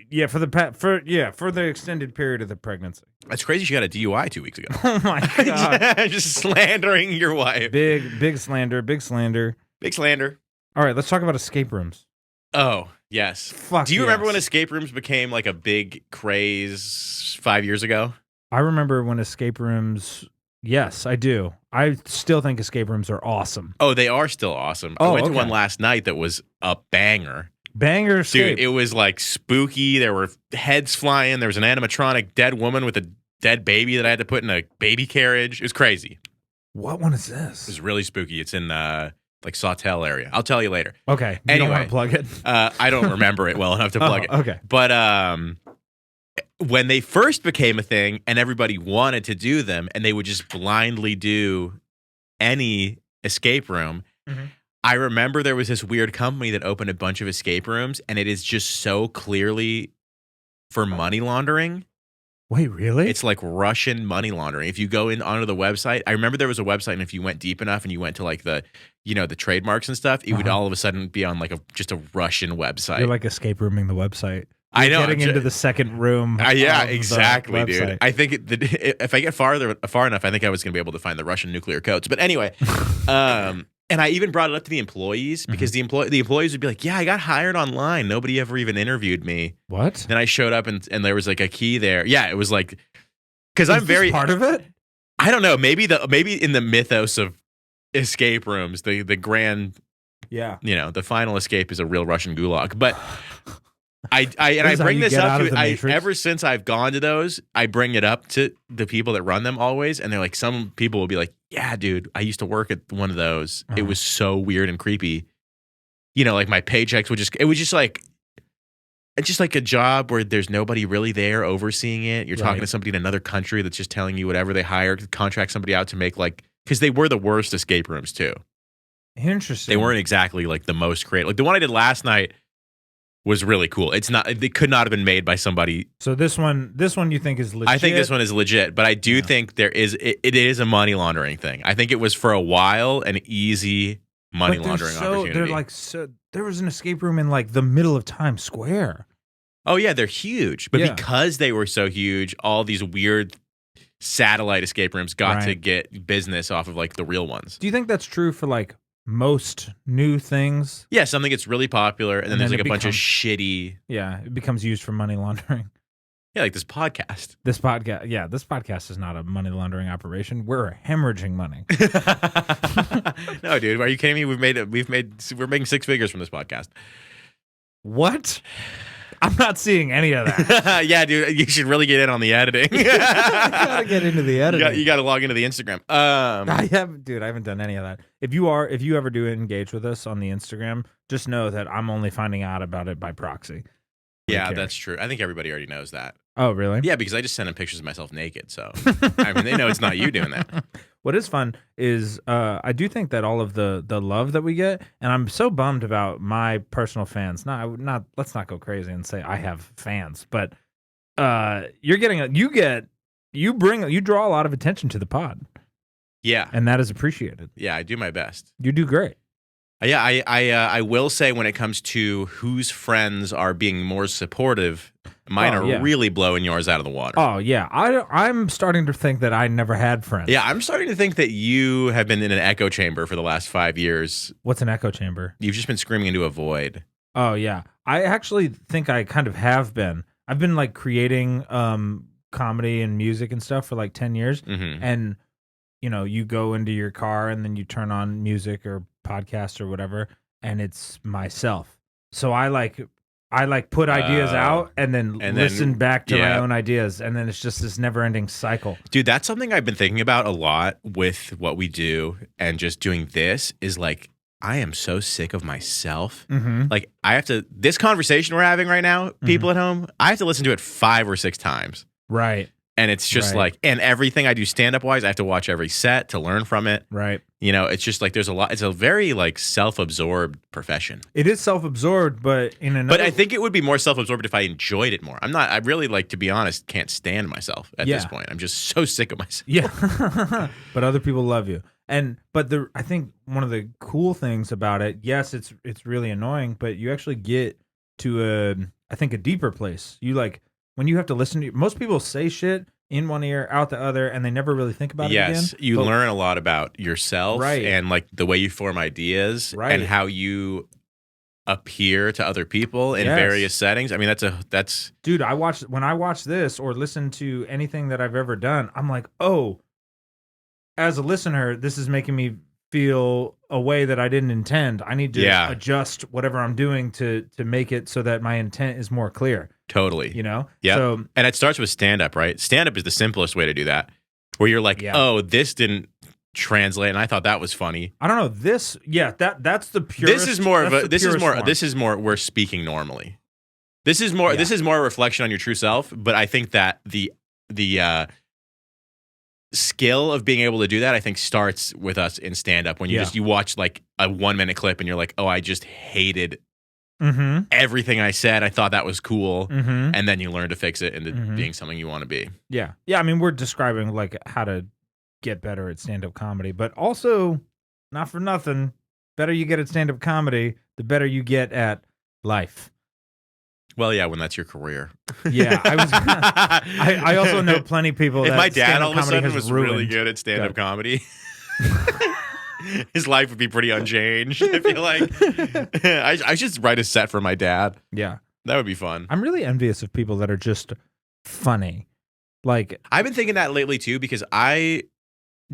Yeah, for the extended period of the pregnancy.
That's crazy. She got a DUI 2 weeks ago.
Oh my God.
Just slandering your wife.
Big slander.
Big slander.
All right, let's talk about escape rooms.
Oh, yes.
Fuck.
Do you remember when escape rooms became like a big craze 5 years ago?
I remember when escape rooms. Yes, I do. I still think escape rooms are awesome.
Oh, they are still awesome. I went to one last night that was a banger.
Banger escape.
Dude, it was like spooky. There were heads flying. There was an animatronic dead woman with a dead baby that I had to put in a baby carriage. It was crazy.
What one is this?
It was really spooky. It's in like Sawtell area. I'll tell you later.
Okay.
Anyway,
you don't want to plug it?
I don't remember it well enough to plug it.
Okay.
But when they first became a thing and everybody wanted to do them and they would just blindly do any escape room, I remember there was this weird company that opened a bunch of escape rooms and it is just so clearly for money laundering.
Wait, really?
It's like Russian money laundering. If you go onto the website, I remember there was a website and if you went deep enough and you went to like the trademarks and stuff, it would all of a sudden be on like just a Russian website.
You're like escape rooming the website.
I know.
Getting into the second room.
Yeah, exactly, dude. I think if I get far enough, I think I was going to be able to find the Russian nuclear codes. But anyway, and I even brought it up to the employees because the employees would be like, "Yeah, I got hired online. Nobody ever even interviewed me."
What?
Then I showed up and there was like a key there. Yeah, it was like because I'm very
part of it.
I don't know. Maybe in the mythos of escape rooms, the grand, the final escape is a real Russian gulag, but. I bring this up to ever since I've gone to those, I bring it up to the people that run them always, and they're like, some people will be like, "Yeah, dude, I used to work at one of those. It was so weird and creepy. Like my paychecks it was just like it's just like a job where there's nobody really there overseeing it. You're talking
Right.
to somebody in another country that's just telling you whatever they hired, contract somebody out to make like, because they were the worst escape rooms too.
Interesting.
They weren't exactly like the most creative. Like the one I did last night was really cool. It could not have been made by somebody.
So this one you think is legit?
I think this one is legit, but I do think it is a money laundering thing. I think it was for a while an easy money laundering opportunity.
They're like there was an escape room in like the middle of Times Square.
Oh yeah, they're huge. But
Yeah.
because they were so huge, all these weird satellite escape rooms got to
Right.
get business off of like the real ones.
Do you think that's true for like most new things?
Yeah, something gets really popular, and then
And
there's
then
like
it
a bunch of
becomes-
shitty,
Yeah, it becomes used for money laundering.
yeah, like this podcast.
This podcast is not a money laundering operation. We're hemorrhaging money.
No, dude, are you kidding me? We're making 6 figures from this podcast.
What? I'm not seeing any of that.
Yeah, dude, you should really get in on the editing.
You gotta get into the editing.
You got to log into the Instagram.
I haven't done any of that. If you ever do engage with us on the Instagram, just know that I'm only finding out about it by proxy.
Yeah,
cares?
that's true. I think everybody already knows that.
Oh, really?
Yeah, because I just send them pictures of myself naked. So, I mean, they know it's not you doing that.
What is fun is I do think that all of the love that we get, and I'm so bummed about my personal fans. Not let's not go crazy and say I have fans, but you draw a lot of attention to the pod,
Yeah.
and that is appreciated.
Yeah, I do my best.
You do great.
Yeah, I will say when it comes to whose friends are being more supportive, mine
Oh,
are
yeah.
really blowing yours out of the water.
Oh yeah, I'm starting to think that I never had friends.
Yeah, I'm starting to think that you have been in an echo chamber for the last 5 years.
What's an echo chamber?
You've just been screaming into a void.
Oh yeah, I actually think I kind of have been. I've been like creating comedy and music and stuff for like 10 years,
Mm-hmm.
and you go into your car and then you turn on music or podcast or whatever, and it's myself. So I put ideas out and then listen back to my own ideas, and then it's just this never-ending cycle.
Dude, that's something I've been thinking about a lot with what we do and just doing this is like, I am so sick of myself.
Mm-hmm.
Like, this conversation we're having right now, people at home, I have to listen to it 5 or 6 times.
Right.
And it's just
Right.
like, and everything I do stand up wise, I have to watch every set to learn from it.
Right.
It's just like there's a lot. It's a very like self-absorbed profession.
It is self-absorbed, but in another.
But I think it would be more self-absorbed if I enjoyed it more. I really, like, to be honest, can't stand myself at this
Yeah.
point. I'm just so sick of myself.
Yeah. But other people love you. But I think one of the cool things about it, yes, it's really annoying, but you actually get to I think a deeper place. You like when you have to listen to most people say shit in one ear, out the other, and they never really think about it again.
Yes, you
But-
learn a lot about yourself
Right.
and like the way you form ideas
Right.
and how you appear to other people in
Yes.
various settings. I mean, that's
Dude, when I watch this or listen to anything that I've ever done, I'm like, oh, as a listener, this is making me feel a way that I didn't intend. I need to
Yeah.
adjust whatever I'm doing to make it so that my intent is more clear.
totally.
Yeah.
So, and it starts with stand-up, right? Stand-up is the simplest way to do that, where you're like,
Yeah.
oh, this didn't translate, and I thought that was funny.
I don't know this. Yeah, that's the purest.
This is more of
that's
a.
the
This is
purest
more.
form.
This is more. We're speaking normally. This is more.
Yeah.
This is more a reflection on your true self. But I think that the skill of being able to do that, I think, starts with us in stand up when you watch like a 1 minute clip and you're like, oh, I just hated
Mm-hmm.
everything I said. I thought that was cool.
Mm-hmm.
And then you learn to fix it into
Mhm.
being something you want to be.
Yeah. I mean, we're describing like how to get better at stand-up comedy, but also, not for nothing, better you get at stand-up comedy, the better you get at life.
Well, yeah, when that's your career.
Yeah, I also know plenty of people.
If
that
my dad
stand-up
all of a
comedy
sudden
has
was really
ruined.
good at stand-up comedy, his life would be pretty unchanged. I feel like I should write a set for my dad.
Yeah,
That would be fun.
I'm really envious of people that are just funny. Like,
I've been thinking that lately too because I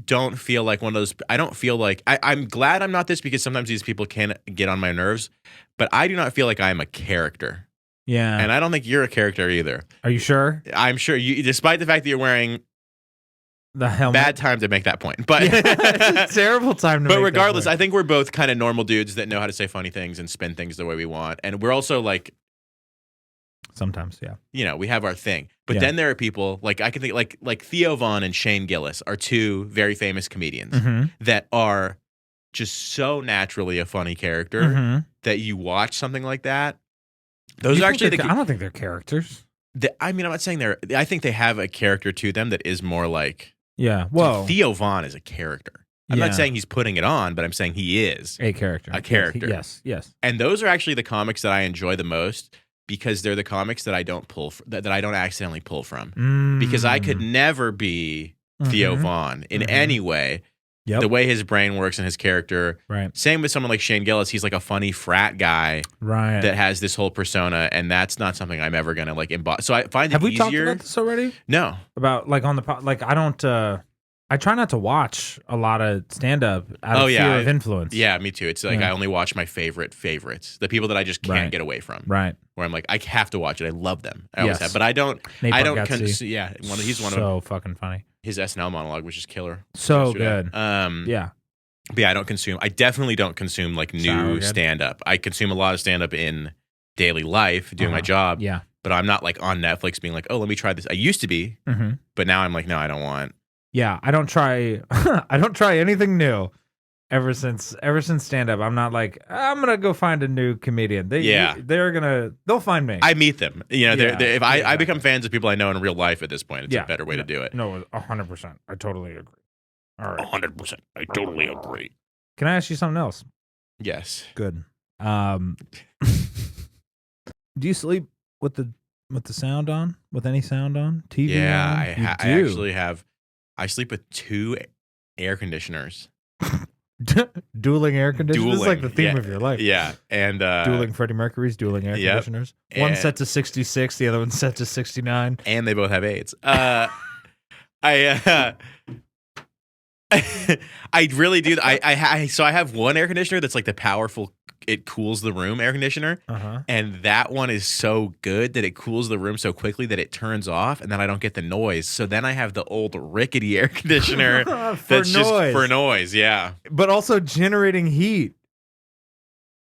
don't feel like one of those. I don't feel like I'm glad I'm not this because sometimes these people can get on my nerves, but I do not feel like I'm a character,
yeah.
and I don't think you're a character either.
Are you sure?
I'm sure you, despite the fact that you're wearing
The helmet.
bad time to make that point, but
It's a terrible time to.
But
make that
regardless,
point.
I think we're both kind of normal dudes that know how to say funny things and spin things the way we want. And we're also like,
Sometimes, yeah.
You know, we have our thing. But
Yeah.
then there are people like I can think like Theo Von and Shane Gillis are two very famous comedians that are just so naturally a funny character that you watch something like that. Those are actually
I don't think they're characters.
I mean, I'm not saying they're. I think they have a character to them that is more like.
Yeah. Well,
Theo Von is a character. I'm not saying he's putting it on, but I'm saying he is
a character.
A character.
Yes.
And those are actually the comics that I enjoy the most because they're the comics that I don't pull that I don't accidentally pull from. Because I could never be Theo Von in any way. Yep. The way his brain works and his character. Right. Same with someone like Shane Gillis. He's like a funny frat guy that has this whole persona, and that's not something I'm ever gonna like embody. So I find
Have
it
we
easier.
talked about this already?
No.
About like on the like I don't. I try not to watch a lot of stand up out of fear of influence.
Yeah, me too. It's like I only watch my favorites, the people that I just can't get away from.
Right.
Where I'm like, I have to watch it. I love them. I always have, but I don't. I don't.
He's
one of
so fucking funny.
His SNL monologue was just killer.
So good.
Yeah. But yeah, I definitely don't consume like new stand up. I consume a lot of stand up in daily life, doing my job.
Yeah.
But I'm not like on Netflix being like, oh, let me try this. I used to be, but now I'm like, no, I don't want.
Yeah, I don't try. I don't try anything new. Ever since stand up, I'm not like I'm gonna go find a new comedian. They'll find me.
I meet them. You know, if I become fans of people I know in real life at this point, it's a better way to do it.
No, 100%. I totally agree. All right,
100%. I totally agree.
Can I ask you something else?
Yes.
Good. Do you sleep with the sound on? With any sound on? TV?
Yeah,
on?
I actually have. I sleep with 2 air conditioners.
Dueling air conditioners? This is like the theme of your life.
Yeah. And
dueling Freddie Mercury's dueling air conditioners. One set to 66, the other one set to 69.
And they both have AIDS. I really do. So I have one air conditioner that's like the powerful, it cools the room air conditioner. And that one is so good that it cools the room so quickly that it turns off and then I don't get the noise. So then I have the old rickety air conditioner that's just for noise. Yeah.
But also generating heat.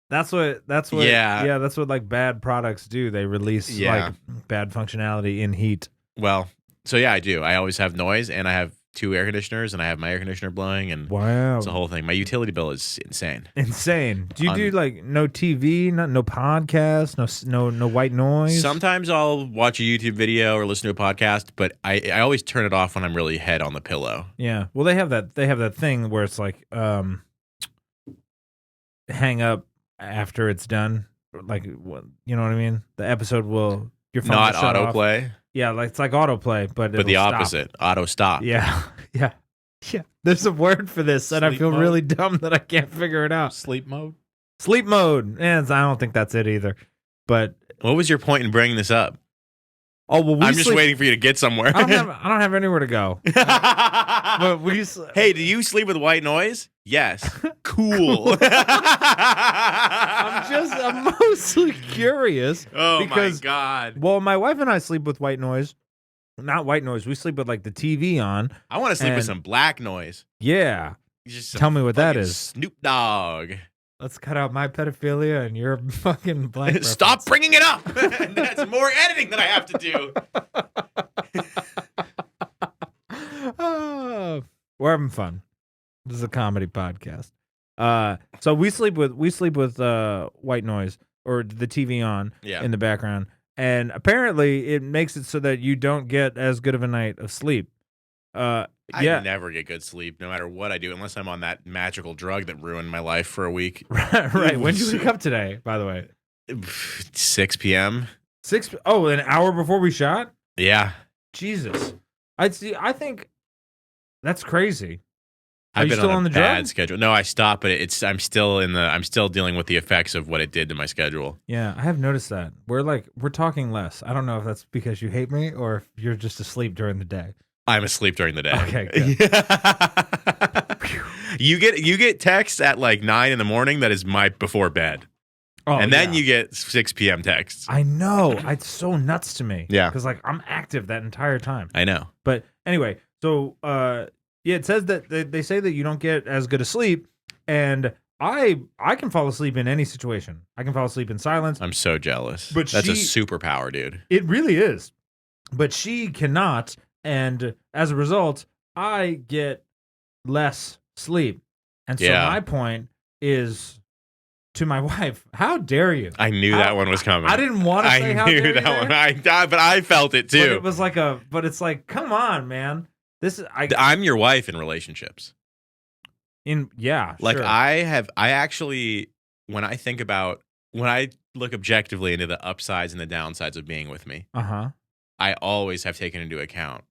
That's what that's what like bad products do. They release like bad functionality in heat.
Well, so yeah, I do. I always have noise and I have 2 air conditioners and I have my air conditioner blowing and it's a whole thing. My utility bill is insane.
Do you do like no TV, no podcast, no white noise?
Sometimes I'll watch a YouTube video or listen to a podcast, but I always turn it off when I'm really head on the pillow.
Yeah. Well, they have that thing where it's like hang up after it's done. Like you know what I mean? The episode your phone
not
will shut
autoplay.
Off. Yeah, like it's like autoplay, but
the opposite, auto stop.
Yeah. There's a word for this, and I feel really dumb that I can't figure it out.
Sleep mode.
Sleep mode. I don't think that's it either. But
what was your point in bringing this up?
Oh well,
I'm just waiting for you to get somewhere.
I don't have anywhere to go. But
hey, do you sleep with white noise? Yes. Cool.
I'm mostly curious.
Oh my God.
Well, my wife and I sleep with white noise. Not white noise. We sleep with like the TV on.
I want to sleep with some black noise.
Yeah. Tell me what that is.
Snoop Dogg.
Let's cut out my pedophilia and your fucking black
Stop bringing it up. That's more editing that I have to do.
We're having fun. This is a comedy podcast. So we sleep with white noise or the TV on in the background, and apparently it makes it so that you don't get as good of a night of sleep.
I never get good sleep, no matter what I do, unless I'm on that magical drug that ruined my life for a week.
Right. When did you wake up today, by the way?
6 p.m.
An hour before we shot?
Yeah.
Jesus. I think that's crazy.
I've been on a bad schedule. No, I stopped, but I'm still dealing with the effects of what it did to my schedule.
Yeah, I have noticed that. We're talking less. I don't know if that's because you hate me or if you're just asleep during the day.
I'm asleep during the day.
Okay, good.
You get texts at like 9 in the morning that is my before bed. Oh, and then you get 6 p.m. texts.
I know. It's so nuts to me.
Yeah.
Because like I'm active that entire time.
I know.
But anyway, so it says that they say that you don't get as good a sleep, and I can fall asleep in any situation. I can fall asleep in silence.
I'm so jealous.
But
That's a
she-
superpower, dude.
It really is. But she cannot, and as a result, I get less sleep. And so
Yeah.
my point is to my wife, how dare you?
I knew that one was coming.
I didn't want to say
I
how
knew
dare you
that
there,
one. But I felt it too.
but it was like but it's like, come on, man. This is
I'm your wife in relationships.
Like sure.
I actually, when I look objectively into the upsides and the downsides of being with me, I always have taken into account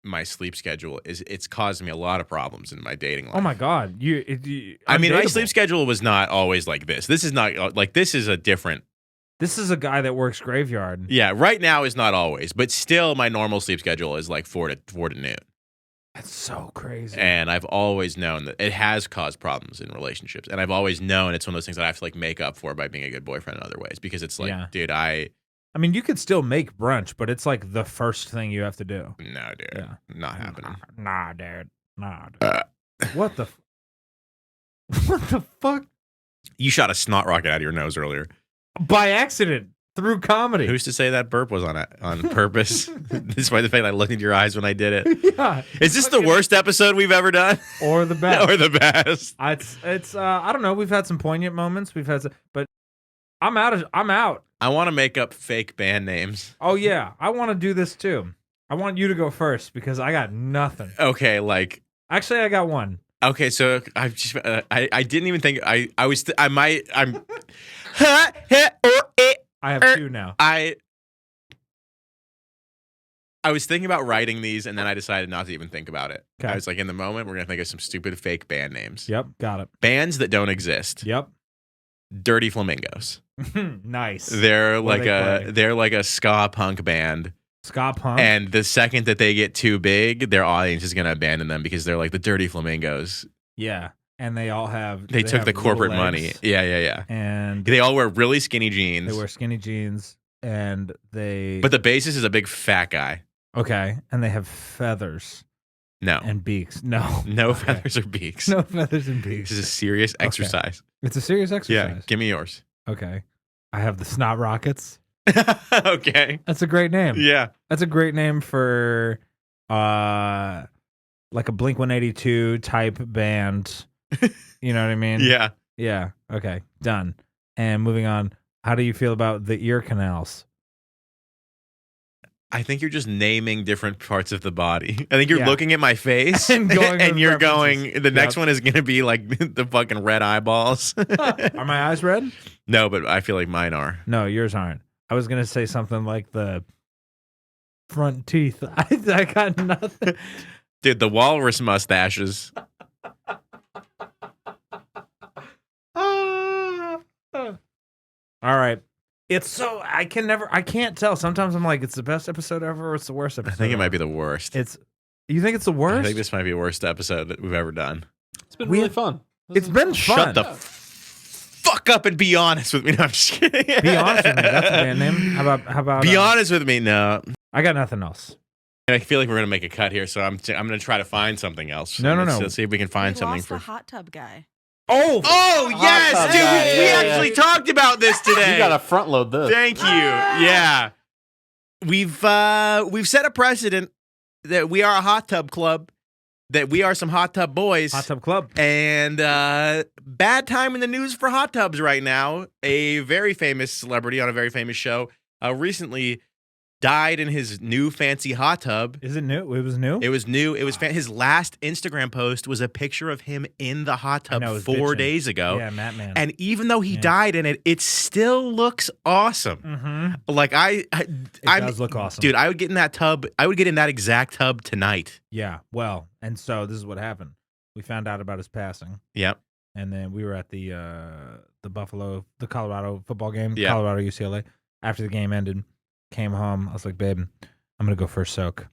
my sleep schedule. It's caused me a lot of problems in my dating life.
Oh my God.
I mean, my sleep schedule was not always like this. This is not like, this is a different.
This is a guy that works graveyard.
Yeah, right now is not always, but still my normal sleep schedule is like 4 to noon.
That's so crazy.
And I've always known that it has caused problems in relationships. And I've always known it's one of those things that I have to like make up for by being a good boyfriend in other ways. Because it's like, dude, I
mean, you could still make brunch, but it's like the first thing you have to do.
No, dude. Not happening.
Nah, dude. What the what the fuck?
You shot a snot rocket out of your nose earlier.
By accident. Through comedy.
Who's to say that burp was on purpose? Despite the fact I looked into your eyes when I did it.
Yeah.
Is this the worst episode we've ever done?
Or the best?
Or the best?
It's I don't know. We've had some poignant moments. But I'm out.
I want to make up fake band names.
Oh yeah, I want to do this too. I want you to go first because I got nothing.
Okay, like
actually, I got one.
Okay, so I just I didn't even think I
have two now.
I was thinking about writing these, and then I decided not to even think about it.
Okay.
I was like, in the moment, we're gonna think of some stupid fake band names.
Yep, got it.
Bands that don't exist.
Yep.
Dirty Flamingos.
Nice.
They're like a ska punk band.
Ska punk.
And the second that they get too big, their audience is gonna abandon them because they're like the Dirty Flamingos.
Yeah. And they all have.
They took the corporate money. Yeah.
And
they all wear really skinny jeans.
They wear skinny jeans, and they.
But the bassist is a big fat guy.
Okay, and they have feathers.
No.
And beaks. No.
No feathers or beaks.
No feathers and beaks.
This is a serious exercise.
It's a serious exercise.
Yeah. Give me yours.
Okay. I have the Snot Rockets.
Okay.
That's a great name.
Yeah.
That's a great name for like a Blink-182 type band. You know what I mean?
Yeah.
Yeah. Okay. Done. And moving on. How do you feel about the ear canals?
I think you're just naming different parts of the body. I think you're looking at my face and you're going, the next one is going to be like the fucking red eyeballs.
Are my eyes red?
No, but I feel like mine are.
No, yours aren't. I was going to say something like the front teeth. I got nothing.
Dude, the walrus mustaches.
All right. It's so I can't tell. Sometimes I'm like, it's the best episode ever, or it's the worst episode.
I think it might be the worst.
You think it's the worst?
I think this might be the worst episode that we've ever done.
It's been really fun.
It's been fun.
Shut the fuck up and be honest with me. No, I'm just kidding.
Be honest with me. That's a band name. How about
be honest with me? No.
I got nothing else.
I feel like we're gonna make a cut here, so I'm gonna try to find something else.
No.
Let's see if we can find something
lost
for
the hot tub guy.
Oh yes, dude. We actually talked about this today.
You gotta front load this.
Thank you. Yeah. We've set a precedent that we are a hot tub club, that we are some hot tub boys.
Hot tub club.
And bad time in the news for hot tubs right now. A very famous celebrity on a very famous show recently died in his new fancy hot tub.
Is it new? It was new?
It was new. It was his last Instagram post was a picture of him in the hot tub 4 days ago.
Yeah, Matt Man.
And even though he died in it, it still looks awesome.
Mm-hmm.
Like it
does look awesome.
Dude, I would get in that tub. I would get in that exact tub tonight.
Yeah, well, and so this is what happened. We found out about his passing.
Yep.
And then we were at the Colorado football game,
yeah.
Colorado UCLA. After the game ended, came home. I was like, babe, I'm going to go for a soak.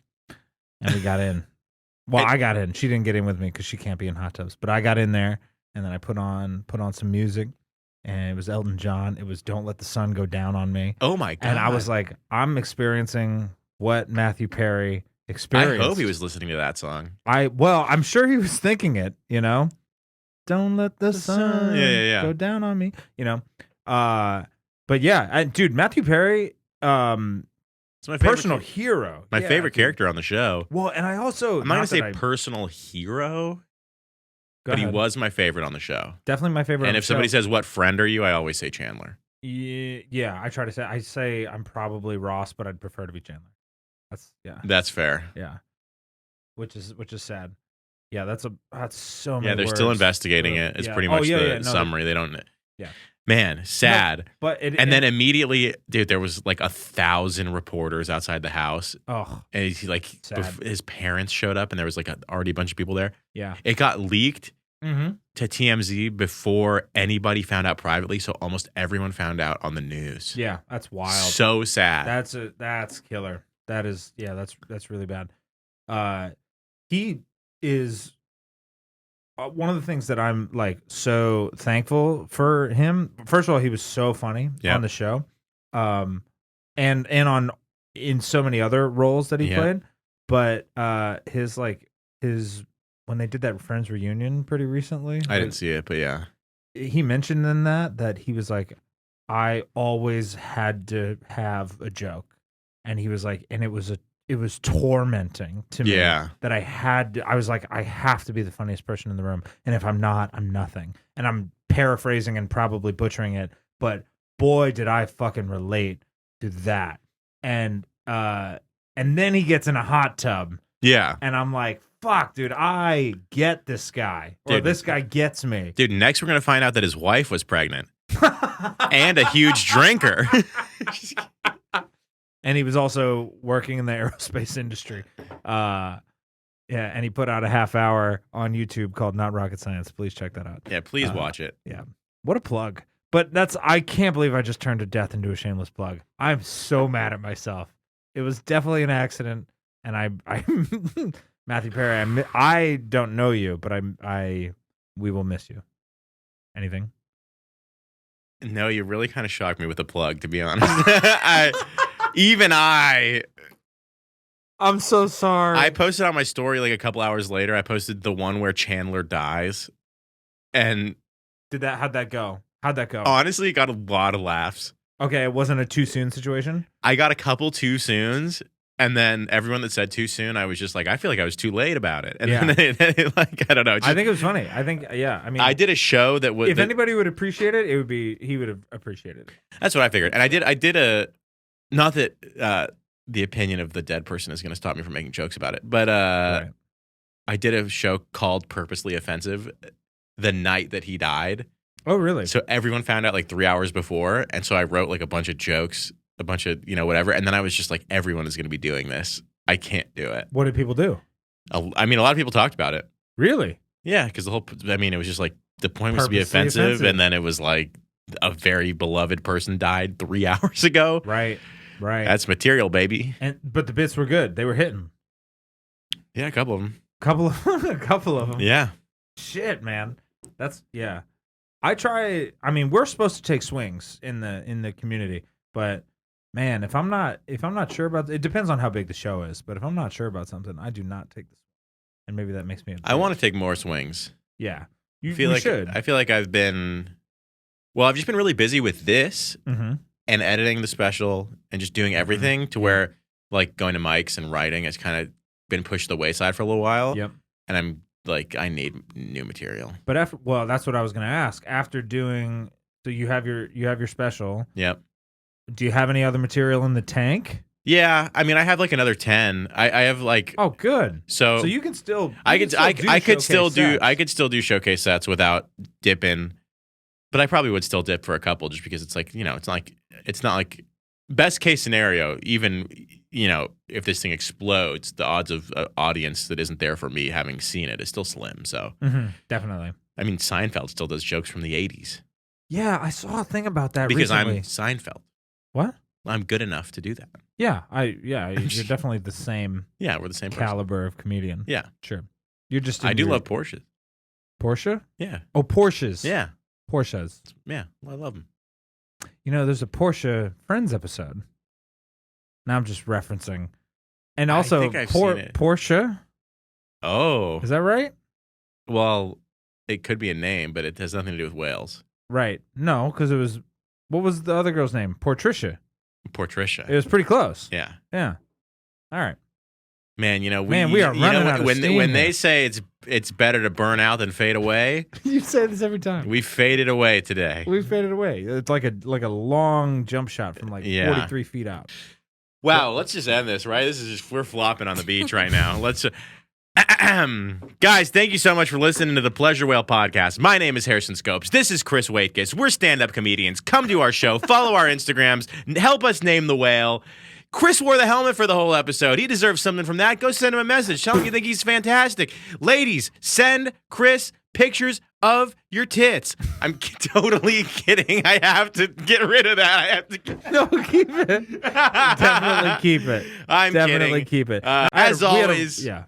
And we got in. Well, I got in. She didn't get in with me because she can't be in hot tubs. But I got in there, and then I put on some music, and it was Elton John. It was Don't Let the Sun Go Down on Me.
Oh, my God.
And I was like, I'm experiencing what Matthew Perry experienced.
I hope he was listening to that song.
I'm sure he was thinking it, you know? Don't let the sun
Yeah.
go down on me. You know, but yeah, dude, Matthew Perry,
It's my favorite
personal hero.
My
Yeah,
favorite
dude.
character on the show.
Well, and I also
I'm not gonna say
that I-
personal hero,
Go
but he
ahead.
was my favorite on the show.
Definitely my favorite.
And
on
if
the
somebody
show.
says, "What friend are you?" I always say Chandler.
Yeah, I say I'm probably Ross, but I'd prefer to be Chandler.
That's fair.
Yeah, which is sad. Yeah, that's so many.
Yeah, they're still
words.
investigating it. It's
Yeah.
pretty much the
No,
summary. They don't.
Yeah.
Man, sad.
But
And then immediately, dude, there was like 1,000 reporters outside the house.
oh
And he, like,
Sad.
his parents showed up, and there was like already a bunch of people there.
yeah,
It got leaked
mm-hmm.
to TMZ before anybody found out privately, so almost everyone found out on the news.
Yeah, that's wild.
So sad.
That's killer. That is that's really bad. He is one of the things that I'm like so thankful for him. First of all, he was so funny on the show, and on in so many other roles that he played. But his when they did that Friends reunion pretty recently,
I didn't see it, but yeah.
he mentioned in that he was like, I always had to have a joke, and he was like, and it was tormenting to me that I was like, I have to be the funniest person in the room, and if I'm not, I'm nothing. And I'm paraphrasing and probably butchering it, but boy, did I fucking relate to that. And then he gets in a hot tub.
Yeah.
And I'm like, fuck, dude, I get this guy. Or
Dude.
this guy gets me.
Dude, next we're going to find out that his wife was pregnant and a huge drinker.
And he was also working in the aerospace industry. Yeah, and he put out a half hour on YouTube called Not Rocket Science. Please check that out.
Yeah, please watch it.
Yeah. What a plug. But I can't believe I just turned to death into a shameless plug. I'm so mad at myself. It was definitely an accident. And I Matthew Perry, I don't know you, but we will miss you. Anything?
No, you really kind of shocked me with a plug, to be honest.
I'm so sorry.
I posted on my story like a couple hours later. I posted the one where Chandler dies. And
how'd that go? How'd that go?
honestly, it got a lot of laughs.
Okay, it wasn't a too soon situation?
I got a couple too soons. And then everyone that said too soon, I was just like, I feel like I was too late about it. And then like, I don't know.
I think it was funny. I think, yeah. I mean,
I did a show that was.
If anybody would appreciate it, he would have appreciated it.
That's what I figured. And I did a, not that the opinion of the dead person is going to stop me from making jokes about it, but
Right.
I did a show called Purposely Offensive the night that he died.
Oh, really?
So everyone found out like 3 hours before. And so I wrote like a bunch of jokes, a bunch of, whatever. And then I was just like, everyone is going to be doing this. I can't do it.
What did people do?
I mean, a lot of people talked about it.
Really?
Yeah, because it was just like, the point was to be
Purposely
offensive. And then it was like, a very beloved person died 3 hours ago.
Right.
That's material, baby.
But the bits were good. They were hitting.
Yeah, a couple of them.
A couple of them.
Yeah.
Shit, man. That's yeah. I mean, we're supposed to take swings in the community, but man, if I'm not sure about it, depends on how big the show is, but if I'm not sure about something, I do not take the swing. And maybe that makes me
I want to take more swings.
Yeah.
I feel like I've been just been really busy with this
Mm-hmm.
and editing the special and just doing everything to where like going to mics and writing has kind of been pushed to the wayside for a little while.
Yep.
And I'm like, I need new material.
But that's what I was going to ask. After doing, so you have your special.
Yep.
Do you have any other material in the tank?
Yeah, I mean, I have like another 10. I have like
Oh, good.
so
you can still.
I could still
showcase
do showcase sets without dipping, but I probably would still dip for a couple just because it's like it's not like best case scenario. Even if this thing explodes, the odds of an audience that isn't there for me having seen it is still slim. So
definitely.
I mean, Seinfeld still does jokes from the 80s
Yeah, I saw a thing about that
because
recently.
I'm Seinfeld.
What?
I'm good enough to do that.
Yeah, you're definitely the same
Yeah, we're the same person.
caliber of comedian.
Yeah,
Sure. You're just.
I do love Porsches.
Porsche.
Yeah,
Oh, Porsches.
yeah,
Porsches.
yeah. I love them.
There's a Porsche Friends episode. Now I'm just referencing, and also
think I've seen it.
Porsche.
Oh,
Is that right?
well, It could be a name, but it has nothing to do with whales.
Right. No, because it was. What was the other girl's name? Portricia.
Portricia.
It was pretty close.
Yeah.
Yeah. All right.
Man, we
are running out of steam
when
here.
they say it's better to burn out than fade away,
You say this every time.
we faded away today.
We faded away. It's like a long jump shot from like 43 feet out.
Wow, let's just end this, right? We're flopping on the beach right now. Let's guys, thank you so much for listening to the Pleasure Whale podcast. My name is Harrison Scopes. This is Chris Waitkus. We're stand-up comedians. Come to our show, follow our Instagrams, help us name the whale. Chris wore the helmet for the whole episode. He deserves something from that. Go send him a message. Tell him you think he's fantastic. Ladies, send Chris pictures of your tits. I'm totally kidding. I have to get rid of that. I have to.
No, keep it. Definitely keep it.
I'm
Definitely
kidding.
keep it.
As always.
Yeah.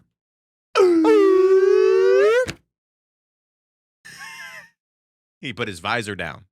He put his visor down.